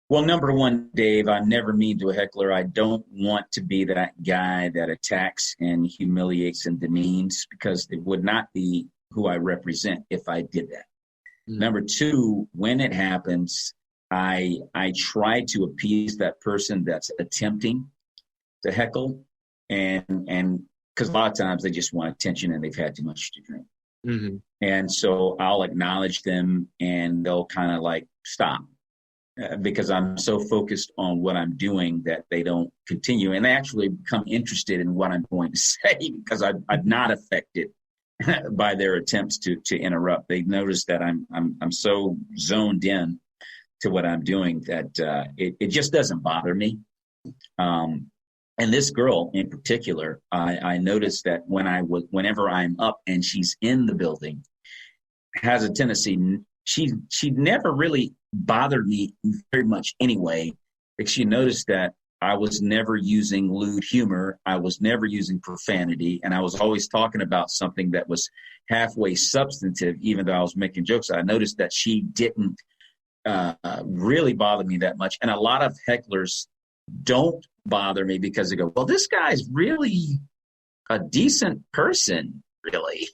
Well, number one, Dave, I'm never mean to a heckler. I don't want to be that guy that attacks and humiliates and demeans, because it would not be who I represent if I did that. Mm-hmm. Number two, when it happens, I try to appease that person that's attempting to heckle, and because a lot of times they just want attention and they've had too much to drink. Mm-hmm. And so I'll acknowledge them and they'll kind of like stop. Because I'm so focused on what I'm doing that they don't continue, and they actually become interested in what I'm going to say because I'm not affected by their attempts to interrupt. They notice that I'm so zoned in to what I'm doing that it just doesn't bother me. And this girl in particular, I noticed that whenever I'm up and she's in the building, has a tendency. She never really bothered me very much anyway, because she noticed that I was never using lewd humor. I was never using profanity. And I was always talking about something that was halfway substantive, even though I was making jokes. I noticed that she didn't really bother me that much. And a lot of hecklers don't bother me because they go, well, this guy's really a decent person, really.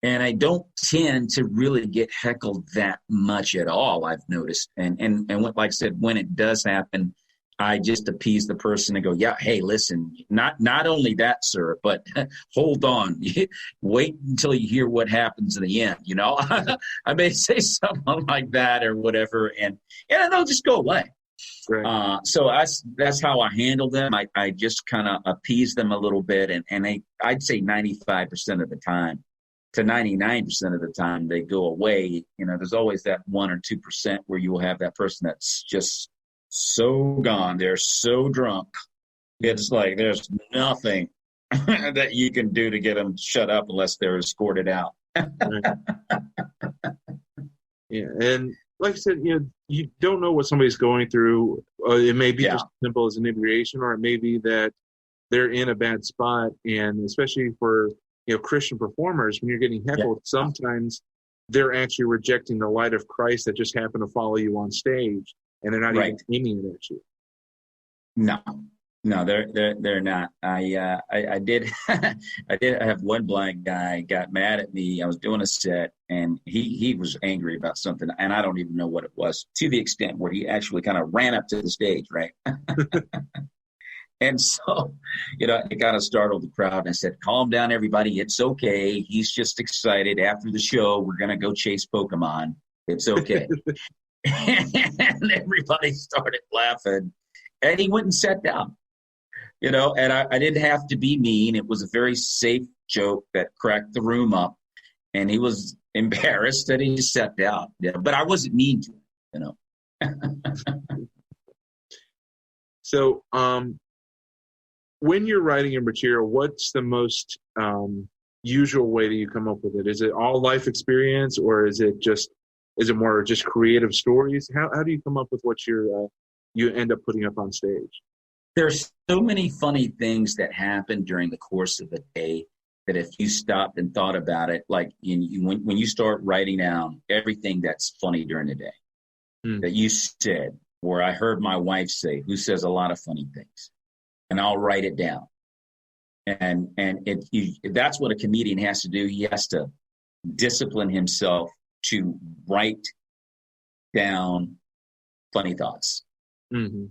And I don't tend to really get heckled that much at all, I've noticed. And like I said, when it does happen, I just appease the person and go, yeah, hey, listen, not only that, sir, but hold on. Wait until you hear what happens in the end, I may say something like that or whatever, and they'll just go away. Right. So that's how I handle them. I just kind of appease them a little bit, and I'd say 95% of the time to 99% of the time they go away. There's always that 1 or 2% where you will have that person that's just so gone. They're so drunk. It's like there's nothing that you can do to get them shut up unless they're escorted out. Yeah, and like I said, you don't know what somebody's going through. It may be just as simple as inebriation, or it may be that they're in a bad spot. And especially for Christian performers, when you're getting heckled, sometimes they're actually rejecting the light of Christ that just happened to follow you on stage, and they're not even aiming it at you. No, they're not. I did have one blind guy got mad at me. I was doing a set, and he was angry about something, and I don't even know what it was, to the extent where he actually kind of ran up to the stage, right? And so, it kind of startled the crowd. And I said, calm down, everybody. It's okay. He's just excited. After the show, we're going to go chase Pokemon. It's okay. And everybody started laughing. And he went and sat down, and I didn't have to be mean. It was a very safe joke that cracked the room up. And he was embarrassed and he just sat down. But I wasn't mean to him, So, when you're writing your material, what's the most usual way that you come up with it? Is it all life experience, or is it more just creative stories? How do you come up with what you end up putting up on stage? There's so many funny things that happen during the course of the day that if you stopped and thought about it, like when you start writing down everything that's funny during the day that you said, or I heard my wife say, who says a lot of funny things, and I'll write it down. And that's what a comedian has to do. He has to discipline himself to write down funny thoughts. Mm-hmm.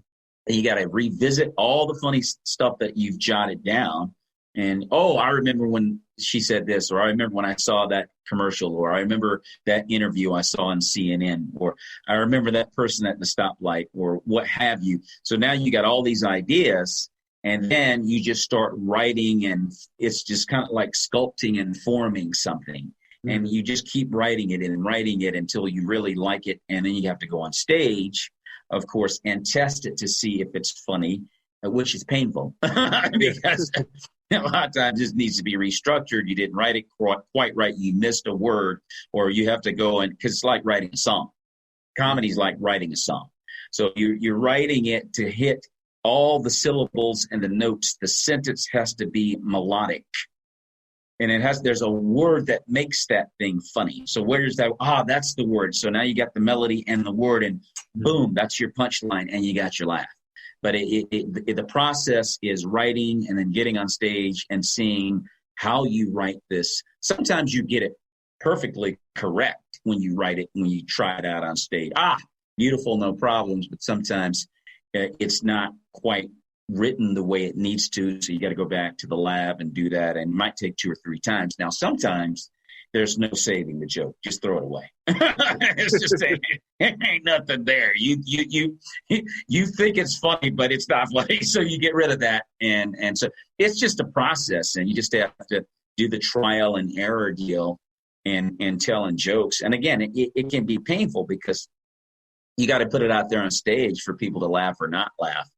You got to revisit all the funny stuff that you've jotted down. And, I remember when she said this, or I remember when I saw that commercial, or I remember that interview I saw on CNN, or I remember that person at the stoplight, or what have you. So now you got all these ideas. And then you just start writing, and it's just kind of like sculpting and forming something. Mm-hmm. And you just keep writing it and writing it until you really like it. And then you have to go on stage, of course, and test it to see if it's funny, which is painful because A lot of times this needs to be restructured. You didn't write it quite right. You missed a word, or you have to go and, because it's like writing a song. Comedy's like writing a song. So you're writing it to hit all the syllables and the notes. The sentence has to be melodic. And there's a word that makes that thing funny. So where's that? That's the word. So now you got the melody and the word, and boom, that's your punchline, and you got your laugh. But the process is writing and then getting on stage and seeing how you write this. Sometimes you get it perfectly correct when you write it, when you try it out on stage. Beautiful, no problems. But sometimes it's not quite written the way it needs to. So you got to go back to the lab and do that. And it might take 2 or 3 times. Now, sometimes there's no saving the joke. Just throw it away. It's just ain't nothing there. You think it's funny, but it's not funny. So you get rid of that. And so it's just a process, and you just have to do the trial and error deal and telling jokes. And again, it can be painful because you got to put it out there on stage for people to laugh or not laugh.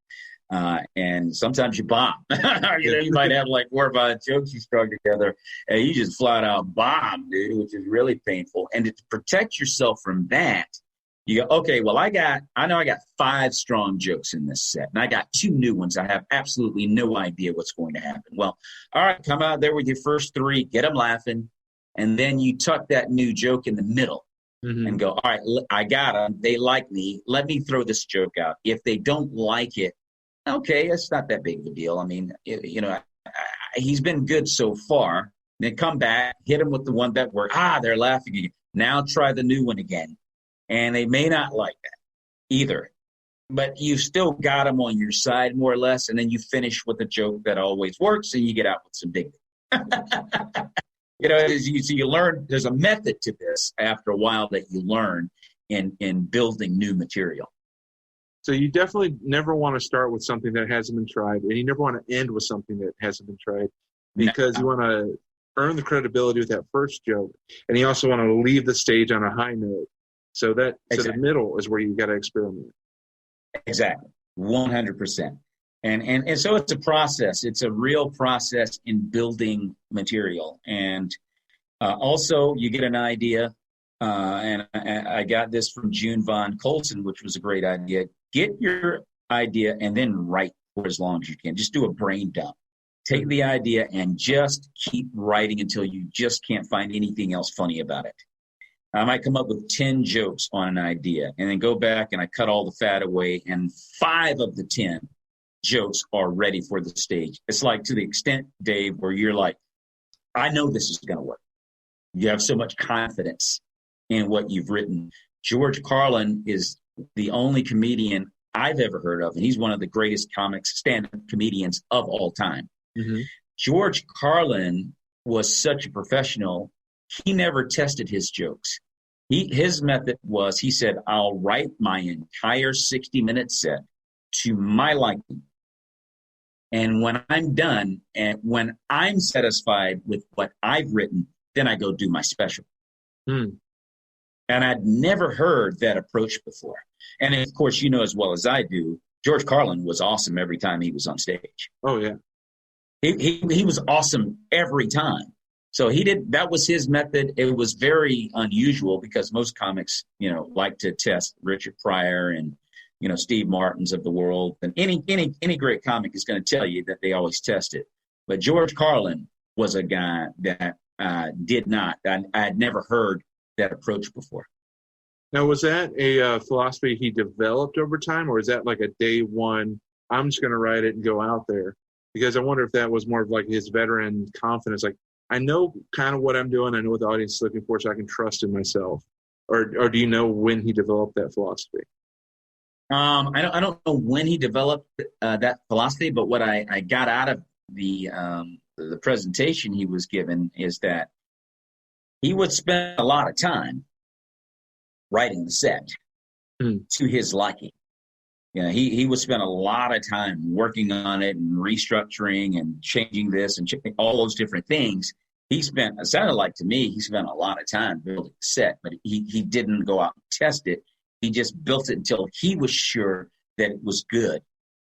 And sometimes you bomb. You might have like 4 or 5 jokes you strung together, and you just flat out bomb, dude, which is really painful. And to protect yourself from that, you go, okay, well, I know I got 5 strong jokes in this set, and I got 2 new ones. I have absolutely no idea what's going to happen. Well, all right, come out there with your first 3, get them laughing, and then you tuck that new joke in the middle. Mm-hmm. And go, all right, I got them. They like me. Let me throw this joke out. If they don't like it, okay, it's not that big of a deal. I mean, he's been good so far. Then come back, hit him with the one that worked. They're laughing again. Now try the new one again. And they may not like that either. But you still got them on your side, more or less. And then you finish with a joke that always works, and you get out with some dignity. You learn, there's a method to this after a while that you learn in building new material. So you definitely never want to start with something that hasn't been tried, and you never want to end with something that hasn't been tried, because you want to earn the credibility with that first joke, and you also want to leave the stage on a high note. So the middle is where you got to experiment. Exactly, 100%. And so it's a process. It's a real process in building material, and also you get an idea. And I got this from June Von Colson, which was a great idea. Get your idea and then write for as long as you can. Just do a brain dump. Take the idea and just keep writing until you just can't find anything else funny about it. I might come up with 10 jokes on an idea, and then go back and I cut all the fat away, and 5 of the 10 jokes are ready for the stage. It's like, to the extent, Dave, where you're like, I know this is going to work. You have so much confidence in what you've written. George Carlin is the only comedian I've ever heard of, and he's one of the greatest stand-up comedians of all time. Mm-hmm. George Carlin was such a professional. He never tested his jokes. His method was, he said, I'll write my entire 60-minute set to my liking. And when I'm done, and when I'm satisfied with what I've written, then I go do my special. Mm. And I'd never heard that approach before. And of course, you know as well as I do, George Carlin was awesome every time he was on stage. Oh, yeah. He was awesome every time. So that was his method. It was very unusual because most comics, like to test Richard Pryor and, Steve Martin's of the world. And any great comic is going to tell you that they always test it. But George Carlin was a guy that did not. I had never heard that approach before. Now, was that a philosophy he developed over time, or is that like a day one, I'm just going to write it and go out there? Because I wonder if that was more of like his veteran confidence, like, I know kind of what I'm doing, I know what the audience is looking for, so I can trust in myself. Or do you know when he developed that philosophy? I don't know when he developed that philosophy, but what I got out of the presentation he was given is that he would spend a lot of time writing the set to his liking. He would spend a lot of time working on it and restructuring and changing this and all those different things. It sounded like to me, he spent a lot of time building the set, but he didn't go out and test it. He just built it until he was sure that it was good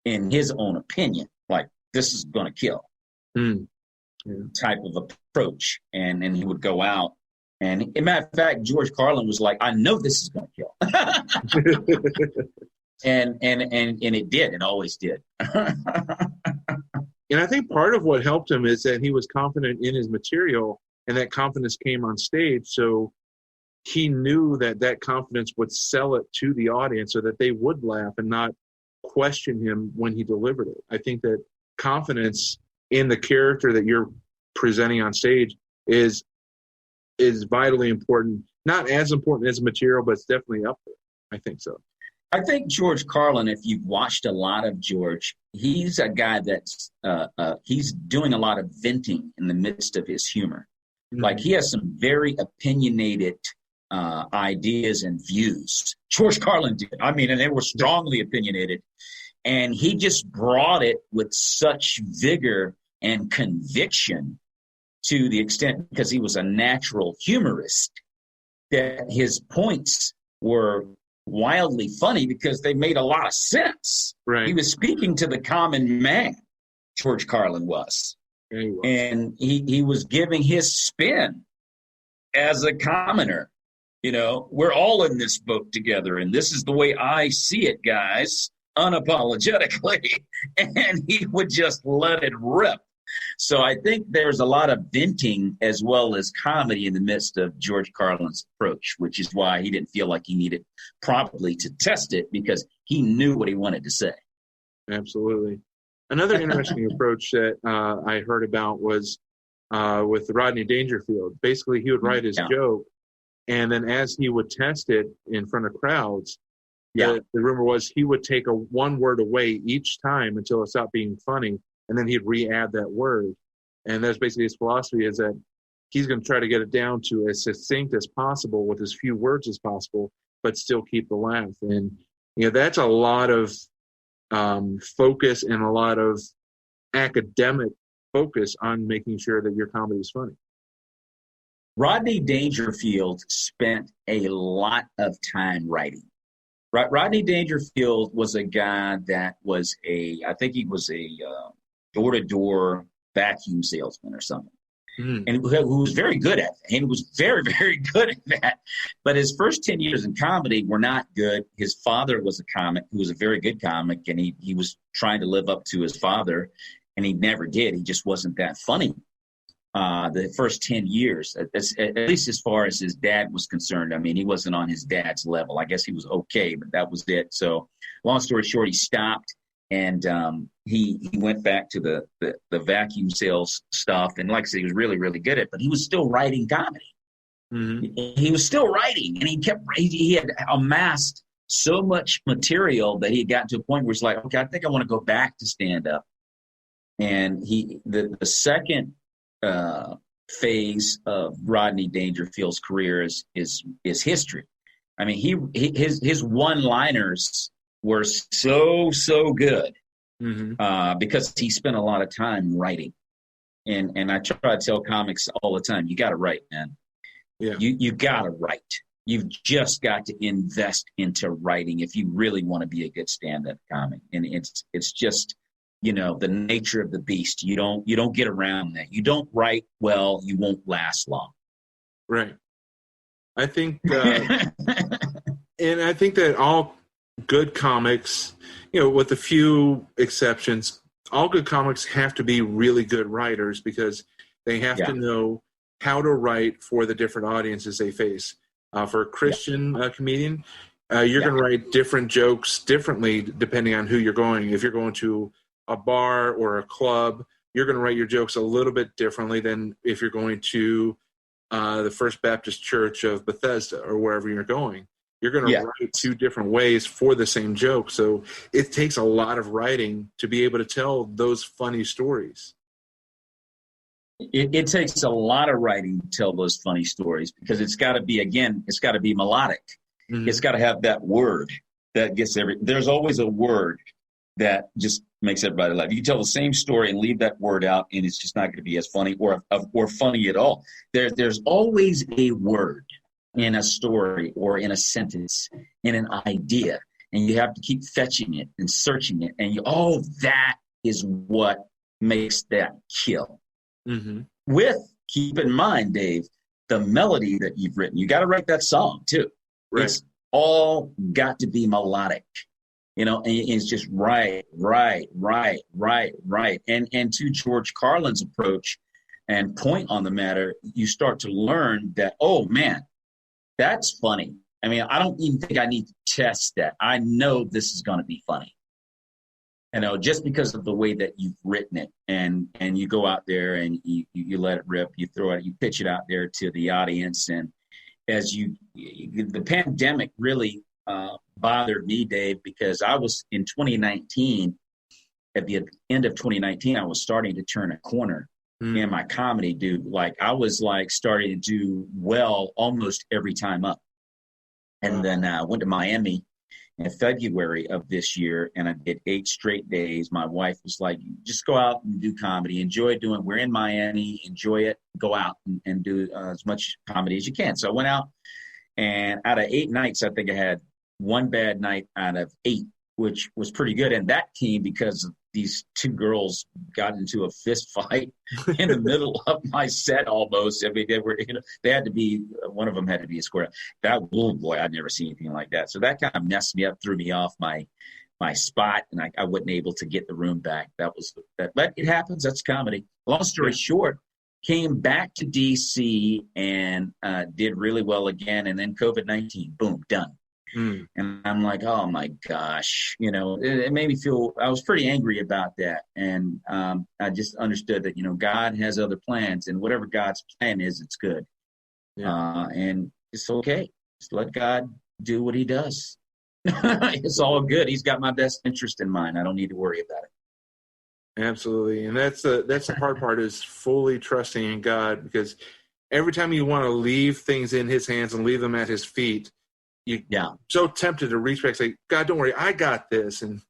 in his own opinion. Like, this is going to kill. type of approach. And he would go out. And as a matter of fact, George Carlin was like, I know this is going to kill. and it did. It always did. And I think part of what helped him is that he was confident in his material, and that confidence came on stage. So he knew that confidence would sell it to the audience so that they would laugh and not question him when he delivered it. I think that confidence in the character that you're presenting on stage is vitally important. Not as important as material, but it's definitely up there. I think so. I think George Carlin, if you've watched a lot of George, he's a guy that's he's doing a lot of venting in the midst of his humor. Mm-hmm. Like he has some very opinionated ideas and views. George Carlin did. I mean, and they were strongly opinionated. And he just brought it with such vigor and conviction to the extent, because he was a natural humorist, that his points were wildly funny because they made a lot of sense. Right. He was speaking to the common man, George Carlin was. And he was giving his spin as a commoner. You know, we're all in this boat together, and this is the way I see it, guys, unapologetically. And he would just let it rip. So I think there's a lot of venting as well as comedy in the midst of George Carlin's approach, which is why he didn't feel like he needed probably to test it, because he knew what he wanted to say. Absolutely. Another interesting approach that I heard about was with Rodney Dangerfield. Basically, he would write his joke, and then as he would test it in front of crowds, the rumor was he would take one word away each time until it stopped being funny, and then he'd re-add that word. And that's basically his philosophy, is that he's going to try to get it down to as succinct as possible with as few words as possible, but still keep the laugh. And, you know, that's a lot of focus and a lot of academic focus on making sure that your comedy is funny. Rodney Dangerfield spent a lot of time writing. Rodney Dangerfield was a guy that was I think he was a door-to-door vacuum salesman or something. And who was very good at it. And he was very, very good at that. But his first 10 years in comedy were not good. His father was a comic who was a very good comic, and he was trying to live up to his father, and he never did. He just wasn't that funny. The first 10 years, at least as far as his dad was concerned. I mean, he wasn't on his dad's level. I guess he was okay, but that was it. So long story short, he stopped, and he went back to the vacuum sales stuff. And like I said, he was really, really good at it, but he was still writing comedy. Mm-hmm. He was still writing, and he had amassed so much material that he had gotten to a point where he's like, okay, I think I want to go back to stand up. And the second phase of Rodney Dangerfield's career is history. I mean, his one-liners were so good because he spent a lot of time writing. And I try to tell comics all the time, you got to write, man. Yeah. You got to write. You've just got to invest into writing if you really want to be a good stand-up comic. And it's just, you know, the nature of the beast. You don't get around that. You don't write well, you won't last long. Right. I think, and I think that all good comics, you know, with a few exceptions, all good comics have to be really good writers, because they have to know how to write for the different audiences they face. For a Christian comedian, you're going to write different jokes differently depending on who you're going. If you're going to a bar or a club, you're going to write your jokes a little bit differently than if you're going to the First Baptist Church of Bethesda or wherever you're going. You're going to write two different ways for the same joke. So it takes a lot of writing to be able to tell those funny stories. It takes a lot of writing to tell those funny stories, because it's got to be melodic. Mm-hmm. It's got to have that word that gets there's always a word that just makes everybody laugh. You can tell the same story and leave that word out, and it's just not going to be as funny or funny at all. There's always a word in a story or in a sentence, in an idea, and you have to keep fetching it and searching it, and all that is what makes that kill. Mm-hmm. With, keep in mind, Dave, the melody that you've written. You got to write that song too. Right. It's all got to be melodic, and it's just right. And to George Carlin's approach and point on the matter, you start to learn that, oh man, that's funny. I mean, I don't even think I need to test that. I know this is going to be funny. Just because of the way that you've written it, and you go out there and you let it rip, you throw it, you pitch it out there to the audience. And as the pandemic really bothered me, Dave, because I was in 2019, at the end of 2019, I was starting to turn a corner in my comedy, dude. Like I was starting to do well almost every time up. And then I went to Miami in February of this year, and I did 8 straight days. My wife was like, just go out and do comedy. We're in Miami, enjoy it, go out and do as much comedy as you can. So I went out, and out of 8 nights, I think I had 1 bad night out of 8, which was pretty good. And that came because these 2 girls got into a fist fight in the middle of my set almost. I mean, they had to be, one of them had to be escorted. That, oh boy, I'd never seen anything like that. So that kind of messed me up, threw me off my spot, and I wasn't able to get the room back. But it happens. That's comedy. Long story short, came back to DC and did really well again. And then COVID-19, boom, done. And I'm like, oh my gosh, it made me feel, I was pretty angry about that. And I just understood that, God has other plans, and whatever God's plan is, it's good. Yeah. And it's okay. Just let God do what he does. It's all good. He's got my best interest in mind. I don't need to worry about it. Absolutely. And that's the hard part, is fully trusting in God, because every time you want to leave things in his hands and leave them at his feet, you're so tempted to reach back and say, God, don't worry, I got this. And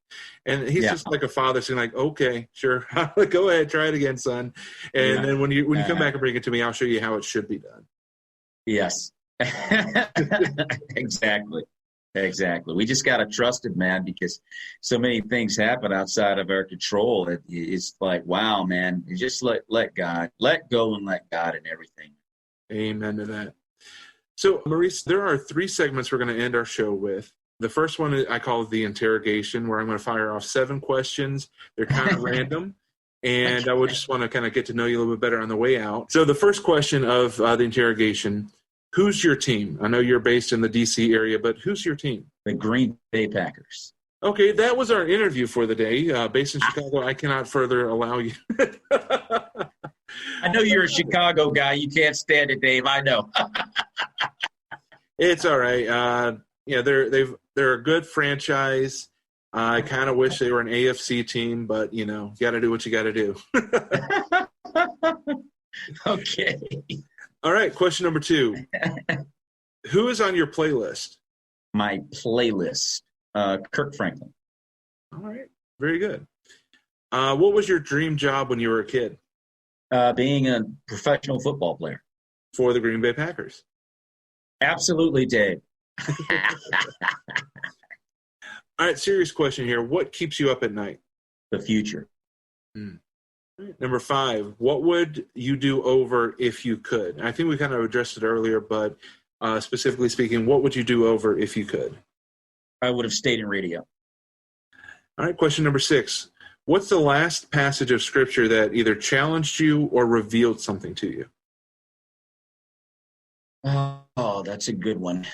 he's just like a father saying, like, okay, sure, go ahead, try it again, son. And then when you come back and bring it to me, I'll show you how it should be done. Yes. Exactly. We just got to trust it, man, because so many things happen outside of our control. It's like, wow, man, you just let God, let go and let God in everything. Amen to that. So, Maurice, there are 3 segments we're going to end our show with. The first one I call the interrogation, where I'm going to fire off 7 questions. They're kind of random, and I would just want to kind of get to know you a little bit better on the way out. So the first question of the interrogation, who's your team? I know you're based in the D.C. area, but who's your team? The Green Bay Packers. Okay, that was our interview for the day. Based in Chicago, I cannot further allow you. I know you're a Chicago guy. You can't stand it, Dave. I know. It's all right. They're a good franchise. I kind of wish they were an AFC team, but you got to do what you got to do. Okay. All right. Question number 2. Who is on your playlist? My playlist, Kirk Franklin. All right. Very good. What was your dream job when you were a kid? Being a professional football player. For the Green Bay Packers. Absolutely, Dave. All right, serious question here. What keeps you up at night? The future. Number 5, what would you do over if you could? I think we kind of addressed it earlier, but specifically speaking, what would you do over if you could? I would have stayed in radio. All right, question number 6. What's the last passage of Scripture that either challenged you or revealed something to you? Oh, that's a good one.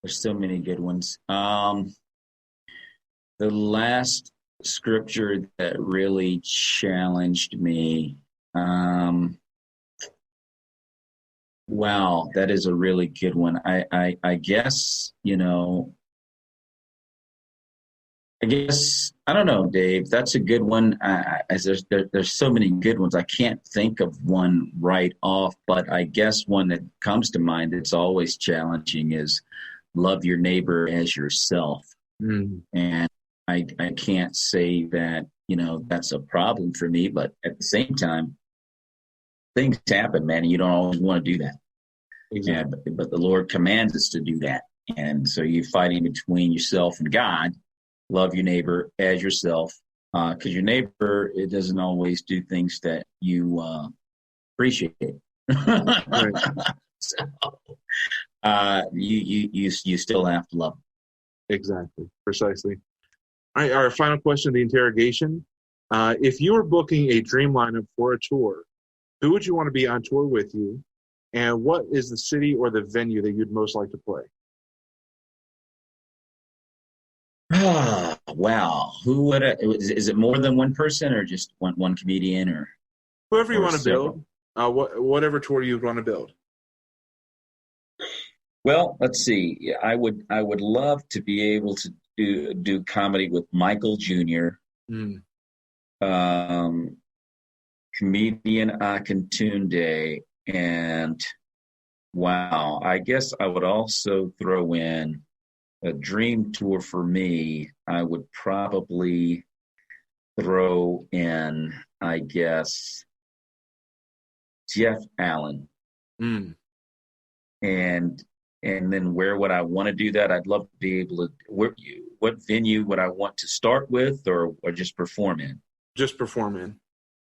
There's so many good ones. The last scripture that really challenged me. Wow, that is a really good one. I guess, I don't know, Dave. That's a good one. There's so many good ones. I can't think of one right off, but I guess one that comes to mind that's always challenging is love your neighbor as yourself. And I can't say that, that's a problem for me, but at the same time, things happen, man, and you don't always want to do that. Exactly. But the Lord commands us to do that. And so you're fighting between yourself and God. Love your neighbor as yourself. because your neighbor, it doesn't always do things that you appreciate. Right. So, you still have to love them. Exactly. Precisely. All right, our final question, the interrogation. If you were booking a dream lineup for a tour, who would you want to be on tour with you? And what is the city or the venue that you'd most like to play? Wow. Who would is it more than one person or just one comedian or Whoever you or want to several? build, whatever tour you'd want to build. Well, let's see. Yeah, I would love to be able to do comedy with Michael Jr. Mm. Comedian Akintunde, and wow, I guess I would also throw in a dream tour for me. I would probably throw in, I guess, Jeff Allen. Mm. And then where would I want to do that? I'd love to be able to. What venue would I want to start with, or just perform in? Just perform in.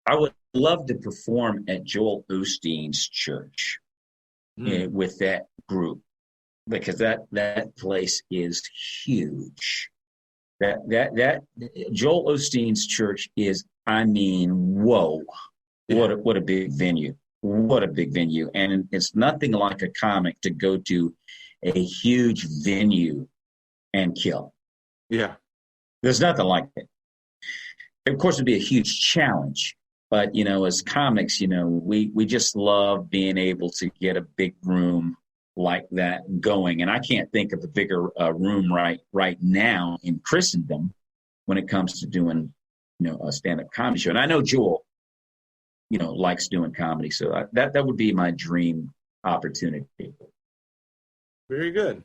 I would love to perform at Joel Osteen's church with that group, because that place is huge. That Joel Osteen's church is, I mean, whoa, what a big venue. What a big venue. And it's nothing like a comic to go to a huge venue and kill. Yeah. There's nothing like it. Of course, it'd be a huge challenge. But, as comics, we just love being able to get a big room like that going. And I can't think of a bigger room right now in Christendom when it comes to doing, a stand-up comedy show. And I know Joel, likes doing comedy. So that would be my dream opportunity. Very good.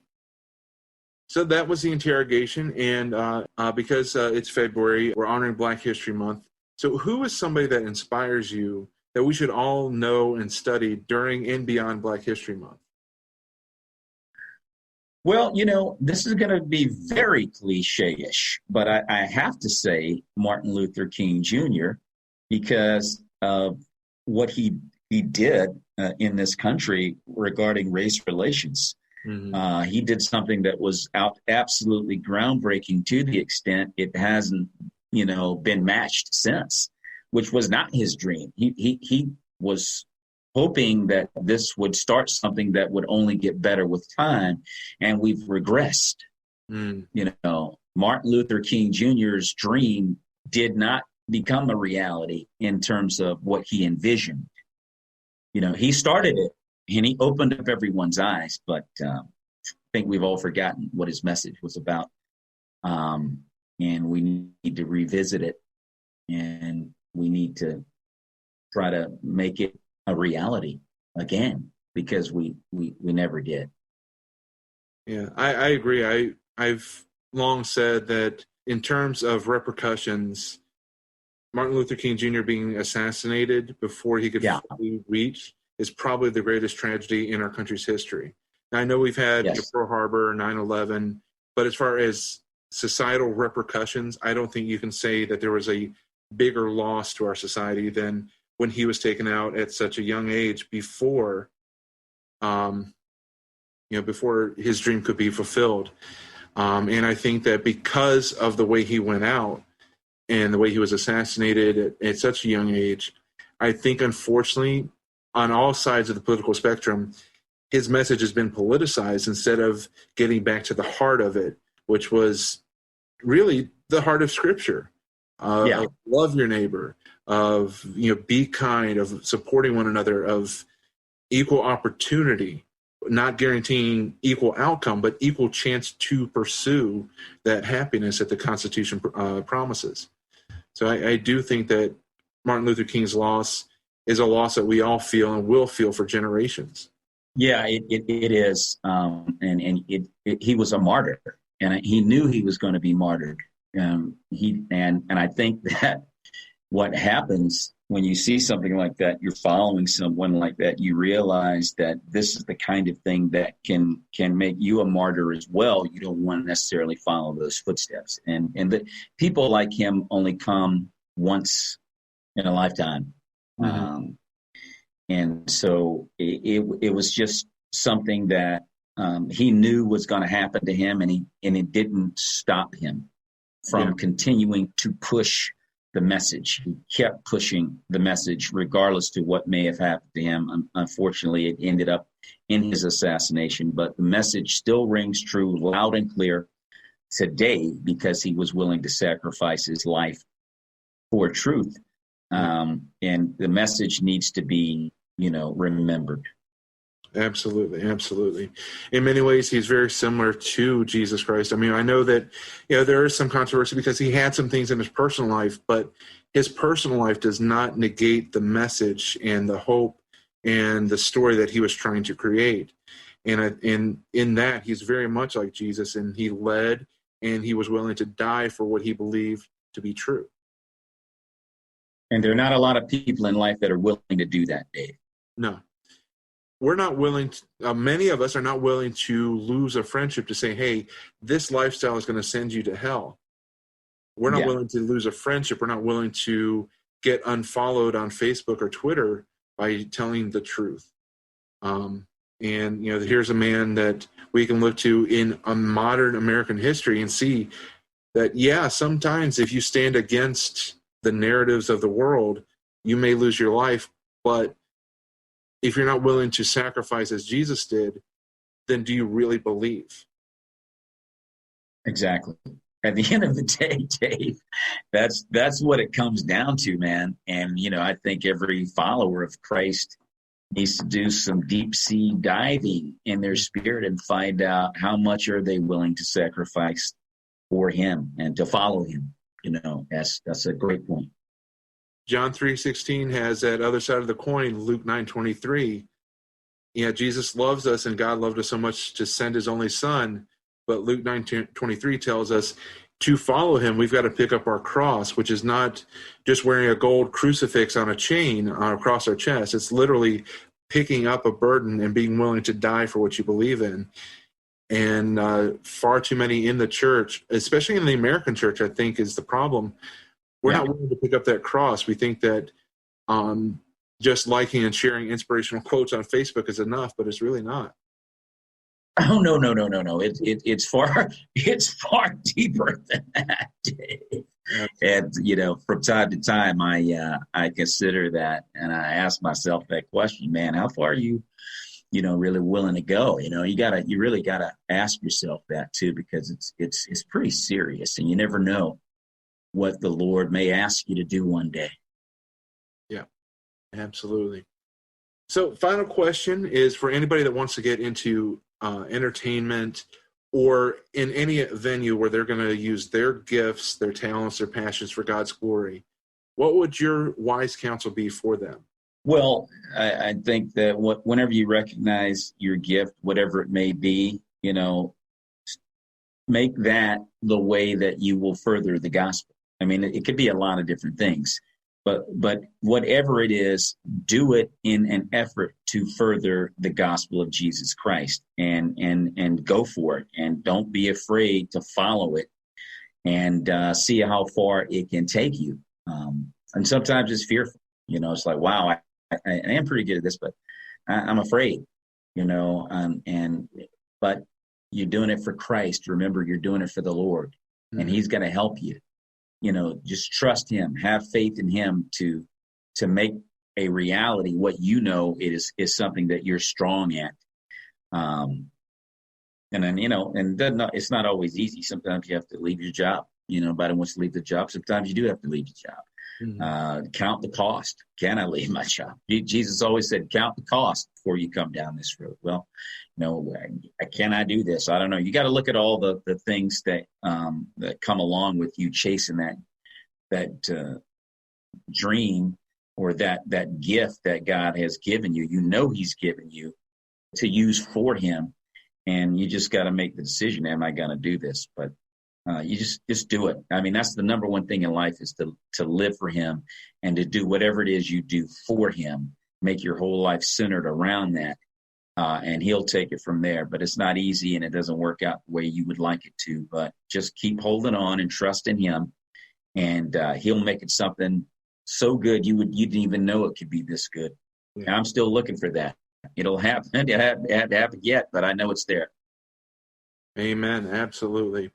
So that was the interrogation. And because it's February, we're honoring Black History Month. So who is somebody that inspires you that we should all know and study during and beyond Black History Month? Well, this is going to be very cliche-ish, but I have to say Martin Luther King Jr., because of what he did in this country regarding race relations. Mm-hmm. He did something that was absolutely groundbreaking to the extent it hasn't, been matched since, which was not his dream. He was hoping that this would start something that would only get better with time, and we've regressed. Martin Luther King Jr.'s dream did not become a reality in terms of what he envisioned. He started it and he opened up everyone's eyes, but I think we've all forgotten what his message was about. And we need to revisit it, and we need to try to make it a reality again, because we never did. Yeah, I agree. I've long said that in terms of repercussions, Martin Luther King Jr. being assassinated before he could fully reach is probably the greatest tragedy in our country's history. Now, I know we've had Pearl Harbor, 9/11, but as far as societal repercussions, I don't think you can say that there was a bigger loss to our society than when he was taken out at such a young age before, before his dream could be fulfilled. And I think that because of the way he went out and the way he was assassinated at such a young age, I think, unfortunately, on all sides of the political spectrum, his message has been politicized instead of getting back to the heart of it, which was really the heart of Scripture. Of love your neighbor, of be kind, of supporting one another, of equal opportunity, not guaranteeing equal outcome, but equal chance to pursue that happiness that the Constitution promises. So I do think that Martin Luther King's loss is a loss that we all feel and will feel for generations. Yeah, it is, and he was a martyr, and he knew he was going to be martyred. And I think that what happens when you see something like that, you're following someone like that, you realize that this is the kind of thing that can make you a martyr as well. You don't want to necessarily follow those footsteps. And the people like him only come once in a lifetime. Mm-hmm. And so it was just something that he knew was going to happen to him, and it didn't stop him from continuing to push the message. He kept pushing the message regardless to what may have happened to him. Unfortunately, it ended up in his assassination, but the message still rings true loud and clear today because he was willing to sacrifice his life for truth. And the message needs to be, remembered. Absolutely. Absolutely. In many ways, he's very similar to Jesus Christ. I mean, I know that, there is some controversy because he had some things in his personal life, but his personal life does not negate the message and the hope and the story that he was trying to create. And in that, he's very much like Jesus, and he led and he was willing to die for what he believed to be true. And there are not a lot of people in life that are willing to do that, Dave. No. We're not willing to, many of us are not willing to lose a friendship to say, hey, this lifestyle is going to send you to hell. We're not willing to lose a friendship. We're not willing to get unfollowed on Facebook or Twitter by telling the truth. And, here's a man that we can look to in a modern American history and see that, sometimes if you stand against the narratives of the world, you may lose your life, but if you're not willing to sacrifice as Jesus did, then do you really believe? Exactly. At the end of the day, Dave, that's what it comes down to, man. And, I think every follower of Christ needs to do some deep sea diving in their spirit and find out how much are they willing to sacrifice for him and to follow him. That's a great point. John 3:16 has that other side of the coin, Luke 9:23. Jesus loves us, and God loved us so much to send his only son. But Luke 9:23 tells us to follow him, we've got to pick up our cross, which is not just wearing a gold crucifix on a chain across our chest. It's literally picking up a burden and being willing to die for what you believe in. And far too many in the church, especially in the American church, I think is the problem. We're not willing to pick up that cross. We think that just liking and sharing inspirational quotes on Facebook is enough, but it's really not. Oh, no. It's far deeper than that, Dave. And, from time to time, I consider that, and I ask myself that question, man, how far are you, really willing to go? You really gotta ask yourself that too, because it's pretty serious, and you never know what the Lord may ask you to do one day. Yeah, absolutely. So final question is for anybody that wants to get into entertainment or in any venue where they're going to use their gifts, their talents, their passions for God's glory. What would your wise counsel be for them? Well, I think that whenever you recognize your gift, whatever it may be, make that the way that you will further the gospel. I mean, it could be a lot of different things, but whatever it is, do it in an effort to further the gospel of Jesus Christ, and go for it, and don't be afraid to follow it, and see how far it can take you. And sometimes it's fearful, it's like, wow, I am pretty good at this, but I'm afraid, but you're doing it for Christ. Remember, you're doing it for the Lord, and he's going to help you. Just trust him, have faith in him to make a reality what is something that you're strong at. And then, and it's not always easy. Sometimes you have to leave your job. Nobody wants to leave the job. Sometimes you do have to leave the job. Count the cost. Can I leave my job? Jesus always said, count the cost before you come down this road. Well, can I do this? I don't know. You got to look at all the things that come along with you chasing that dream or that gift that God has given you. He's given you to use for him, and you just got to make the decision: am I going to do this? But You just do it. I mean, that's the number one thing in life, is to live for him and to do whatever it is you do for him. Make your whole life centered around that, and he'll take it from there. But it's not easy, and it doesn't work out the way you would like it to. But just keep holding on and trust in him, and he'll make it something so good you didn't even know it could be this good. Yeah. And I'm still looking for that. It'll happen. It hasn't happened yet, but I know it's there. Amen. Absolutely.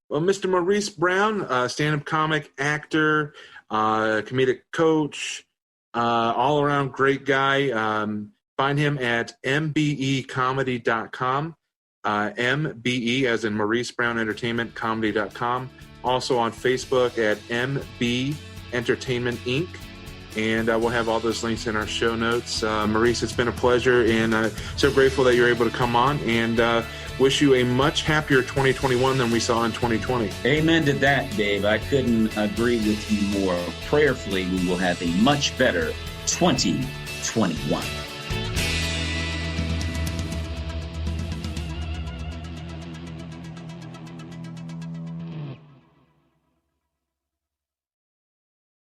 Well, Mr. Maurice Brown, stand-up comic, actor, comedic coach, all-around great guy. Find him at MBEcomedy.com, MBE as in Maurice Brown Entertainment, comedy.com. Also on Facebook at MBEntertainmentInc. And we'll have all those links in our show notes. Maurice, it's been a pleasure, and so grateful that you're able to come on, and wish you a much happier 2021 than we saw in 2020. Amen to that, Dave. I couldn't agree with you more. Prayerfully, we will have a much better 2021.